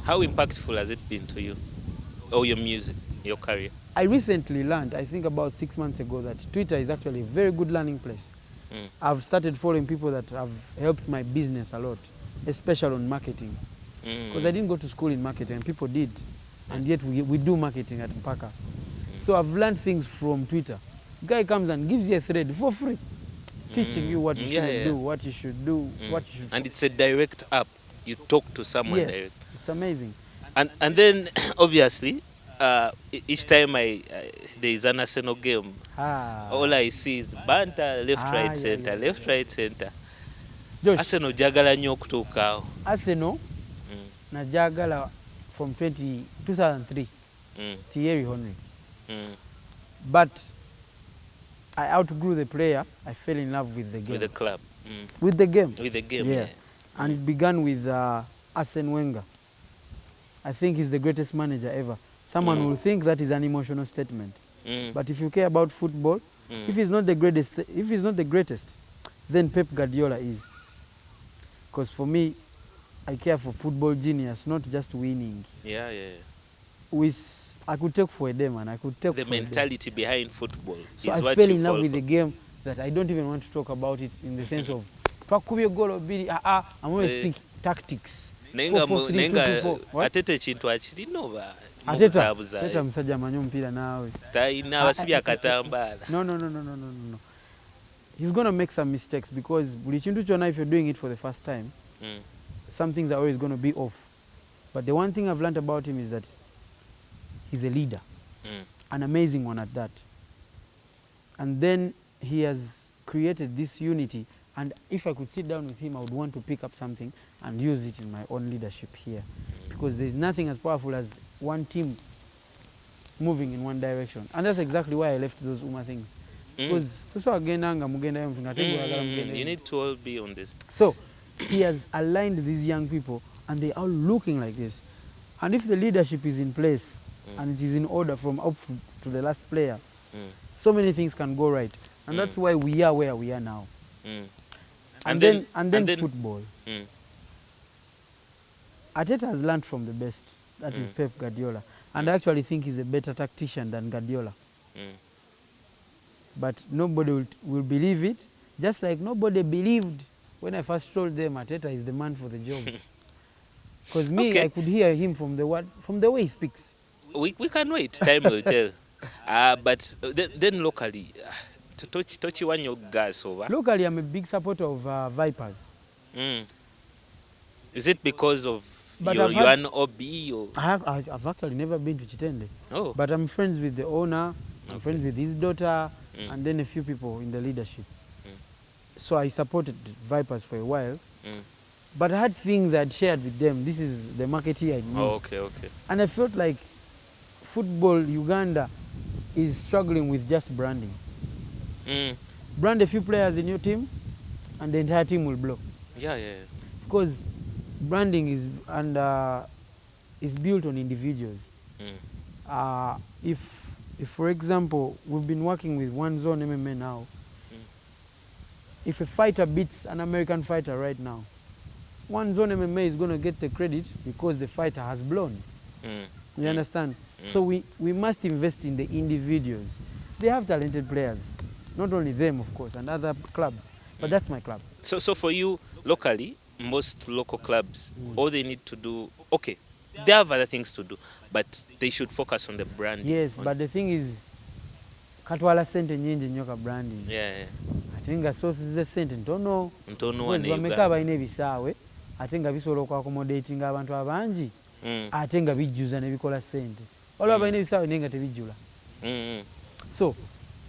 How impactful has it been to you? Or your music, your career? I recently learned, I think about 6 months ago, that Twitter is actually a very good learning place. I've started following people that have helped my business a lot, especially on marketing. Because I didn't go to school in marketing, and people did. And yet we do marketing at Mpaka. So I've learned things from Twitter. Guy comes and gives you a thread for free, teaching you what you should do, what you should do, what you should. And it's a direct app. You talk to someone direct. It's amazing. And then obviously, each time there is an Arsenal game, all I see is banter, left, right, center, left, right, center. Arsenal jagala nnyo okutuukaawo. Arsenal najagala from 2003, Thierry Henry. But I outgrew the player. I fell in love with the game. With the club. With the game. With the game, yeah. And it began with Arsene Wenger. I think he's the greatest manager ever. Someone will think that is an emotional statement. But if you care about football, if he's not the greatest, then Pep Guardiola is. Because for me, I care for football genius, not just winning. I could take for a day, man. I could take the for mentality behind football so is I what fell you in love fall with for. the game that I don't even want to talk about it in the sense of I'm always thinking tactics. Atete chintu achirino ba. Ateta musajja manyi omupiira naawe. Taina basibya akatambala. No. He's going to make some mistakes because buli chintu kyonna if you're doing it for the first time, some things are always going to be off. But the one thing I've learned about him is that he's a leader, an amazing one at that. And then he has created this unity. And if I could sit down with him, I would want to pick up something and use it in my own leadership here. Because there's nothing as powerful as one team moving in one direction. And that's exactly why I left those Uma things. Because you need to all be on this. So he has aligned these young people and they are looking like this. And if the leadership is in place and it is in order from up to the last player, so many things can go right. And that's why we are where we are now. And then football. Arteta has learned from the best. That is Pep Guardiola. And I actually think he's a better tactician than Guardiola. But nobody will believe it. Just like nobody believed when I first told them Arteta is the man for the job. Because me, I could hear him from the way he speaks. We can wait. Time will tell. But then locally, to touch one your guys over. Locally, I'm a big supporter of Vipers. Is it because of you're an OB? Or? I've actually never been to Chitende. Oh. But I'm friends with the owner, I'm friends with his daughter, and then a few people in the leadership. So I supported Vipers for a while. But I had things I'd shared with them. This is the marketeer I knew. Oh, okay. And I felt like football Uganda is struggling with just branding. Brand a few players in your team, and the entire team will blow. Yeah. Because branding is built on individuals. If for example, we've been working with One Zone MMA now. If a fighter beats an American fighter right now, One Zone MMA is going to get the credit because the fighter has blown. You understand? So we must invest in the individuals. They have talented players. Not only them, of course, and other clubs. But that's my club. So for you, locally, most local clubs, all they need to do, okay, they have other things to do, but they should focus on the branding. Yes, but the thing is, katwala sente nyingi nyoka branding. Yeah. Atenga sources ze sente ntono. Wane Uganda. Baine bisaawe, atenga bisobola ku accommodating abantu abangi. Atenga bijjuza ne bikola sente. Olwa baine bisaawe nenga tebijjula. So,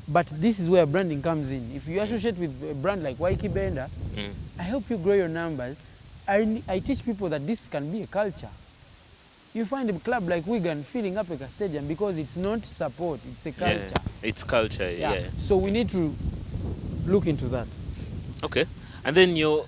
but this is where branding comes in. If you associate with a brand like Ykee Benda, I help you grow your numbers. I teach people that this can be a culture. You find a club like Wigan filling up a stadium because it's not support, it's a culture. Yeah, it's culture, yeah. So we need to look into that. Okay. And then you're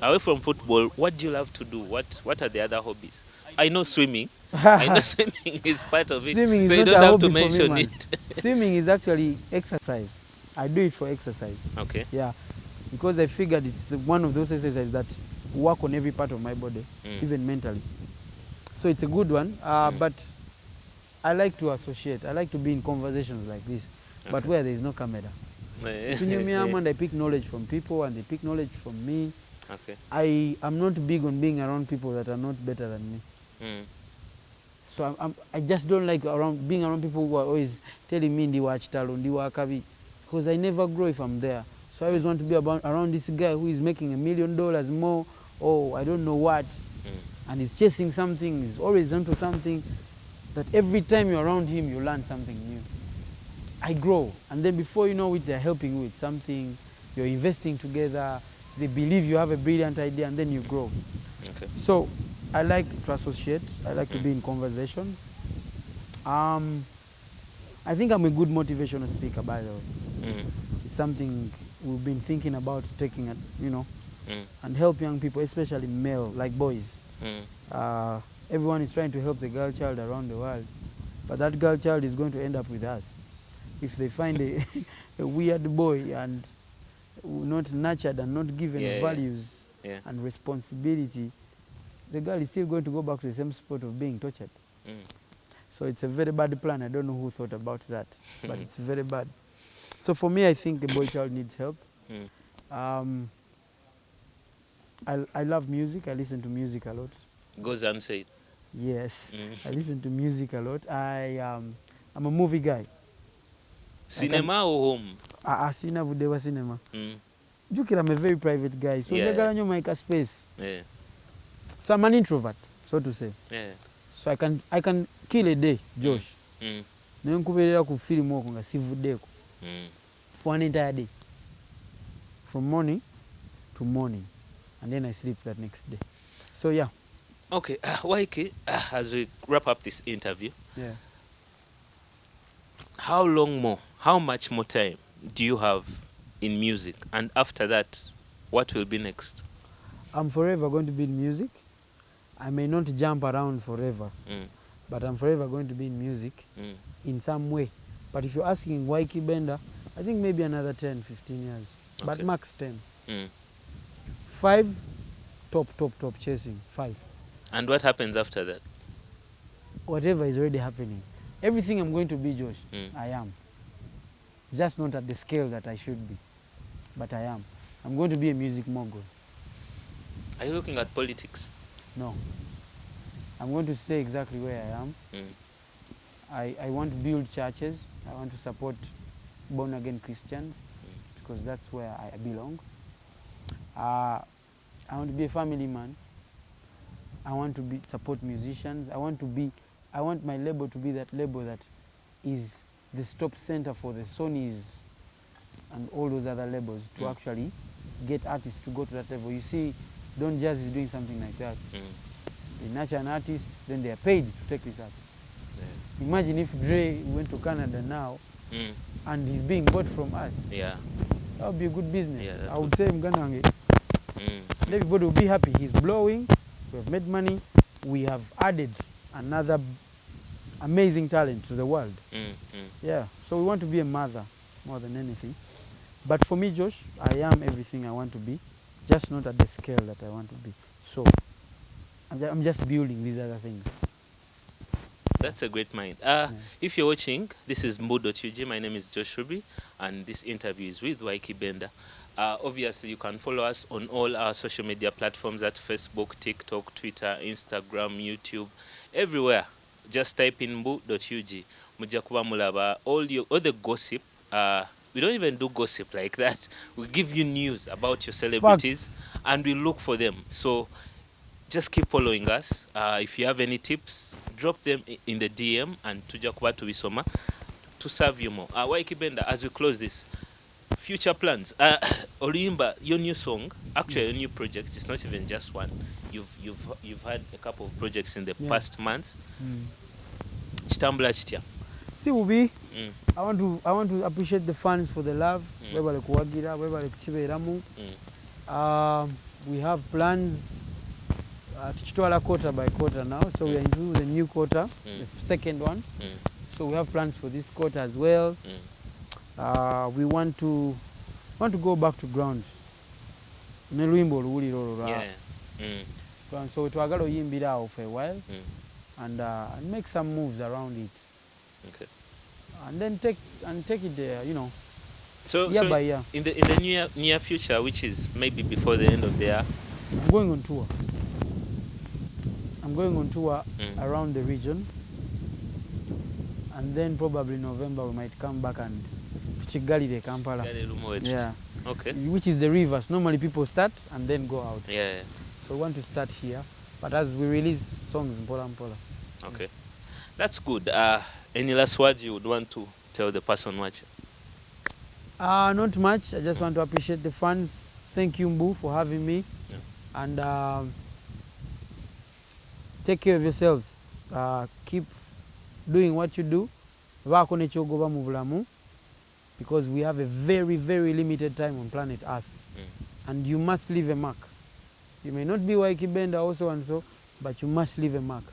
away from football, what do you love to do? What are the other hobbies? I know swimming. I know swimming is part of it. Swimming so is you not don't a have to hobby for mention me, it. Swimming is actually exercise. I do it for exercise. Okay. Yeah. Because I figured it's one of those exercises that work on every part of my body, even mentally. So it's a good one. But I like to associate. I like to be in conversations like this, but where there is no camera. And I pick knowledge from people and they pick knowledge from me. Okay. I am not big on being around people that are not better than me. So I just don't like being around people who are always telling me ndiwa chitalo, ndiwa akabi, because I never grow if I'm there. So I always want to be around this guy who is making $1 million more, or I don't know what, and he's chasing something, he's always onto something, that every time you're around him, you learn something new. I grow, and then before you know it, they're helping you with something, you're investing together, they believe you have a brilliant idea, and then you grow. Okay. So I like to associate, I like to be in conversation. I think I'm a good motivational speaker, by the way. It's something we've been thinking about taking it, and help young people, especially male, like boys. Everyone is trying to help the girl child around the world, but that girl child is going to end up with us. If they find a weird boy and not nurtured and not given values and responsibility, the girl is still going to go back to the same spot of being tortured. So it's a very bad plan. I don't know who thought about that, but it's very bad. So for me, I think the boy child needs help. I love music. I listen to music a lot. Goes unsaid. Yes, I listen to music a lot. I'm a movie guy. Cinema or home? Sina budewa cinema. Jukira, I'm a very private guy, so I don't make a space. Yeah. So I'm an introvert. so to say. Yeah. So I can kill a day, Josh. Nenkuberera ku film okwo nga sivuddeko. For an entire day. From morning to morning. And then I sleep that next day. So yeah. Okay, Ykee, as we wrap up this interview, Yeah. how much more time do you have in music? And after that, what will be next? I'm forever going to be in music. I may not jump around forever, but I'm forever going to be in music in some way. But if you're asking Ykee Benda, I think maybe another 10, 15 years, but max 10. 5, top chasing, 5. And what happens after that? Whatever is already happening. Everything I'm going to be, Josh, I am. Just not at the scale that I should be, but I am. I'm going to be a music mogul. Are you looking at politics? No. I'm going to stay exactly where I am. I want to build churches. I want to support born-again Christians because that's where I belong. I want to be a family man. I want to support musicians. I want my label to be that label that is the stop center for the Sonys and all those other labels to actually get artists to go to that level. You see, Don Jazz is doing something like that. They nurture an artist, then they are paid to take this artist. Yeah. Imagine if Dre went to Canada now and he's being bought from us. Yeah. That would be a good business. Yeah, I would say everybody will be happy. He's blowing, we have made money, we have added another amazing talent to the world. Yeah, so we want to be a mother more than anything. But for me, Josh, I am everything I want to be, just not at the scale that I want to be. So I'm just building these other things. That's a great mind. If you're watching, this is Mbu.ug. My name is Josh Ruby, and this interview is with Ykee Benda. Obviously, you can follow us on all our social media platforms at Facebook, TikTok, Twitter, Instagram, YouTube, everywhere. Just type in Mbu.ug. Muja kuba mulaba all the gossip. We don't even do gossip like that. We give you news about your celebrities, and we look for them. So just keep following us. If you have any tips, drop them in the DM, and tuja kuba tubisoma to serve you more. Ykee Benda, as we close this, future plans. Olimba, your new song, actually a new project. It's not even just one. You've had a couple of projects in the past months. Chitambula chitya. See, Ubi, I want to appreciate the fans for the love. We have plans to quarter by quarter now, so we are into the new quarter, the second one. So we have plans for this quarter as well. We want to go back to ground. So twagala oyimbira for a while and make some moves around it. Okay. And then take it there, you know. So year by year. In the near future, which is maybe before the end of the year, I'm going on tour. Around the region, and then probably November we might come back and Chigali Kampala. Yeah. Okay. Which is the reverse. Normally people start and then go out. Yeah. So we want to start here, but as we release songs in Pola. Okay. That's good. Any last words you would want to tell the person watching? Not much. I just want to appreciate the fans. Thank you, Mbu, for having me. Yeah. And take care of yourselves. Keep doing what you do. Because we have a very, very limited time on planet Earth. And you must leave a mark. You may not be Ykee Benda also and so, but you must leave a mark.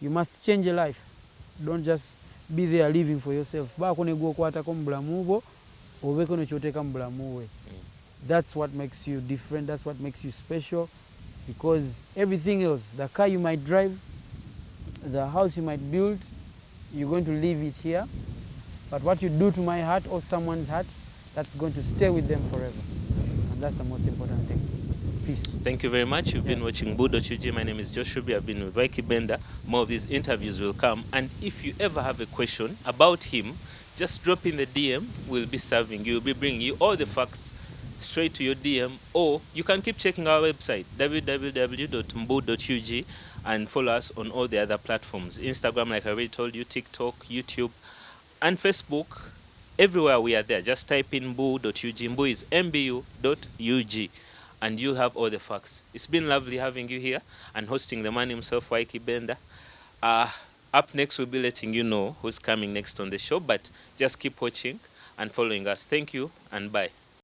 You must change your life. Don't just be there living for yourself. That's what makes you different. That's what makes you special. Because everything else, the car you might drive, the house you might build, you're going to leave it here. But what you do to my heart or someone's heart, that's going to stay with them forever. And that's the most important thing. Peace. Thank you very much. You've been watching Mbu.ug. My name is Josh Ruby. I've been with Ykee Benda. More of these interviews will come. And if you ever have a question about him, just drop in the DM. We'll be serving you. We'll be bringing you all the facts straight to your DM, or you can keep checking our website, www.Mbu.ug, and follow us on all the other platforms. Instagram, like I already told you, TikTok, YouTube, and Facebook. Everywhere we are there. Just type in Mbu.ug. Mbu is Mbu.ug. And you have all the facts. It's been lovely having you here and hosting the man himself, Ykee Benda. Up next, we'll be letting you know who's coming next on the show, but just keep watching and following us. Thank you and bye.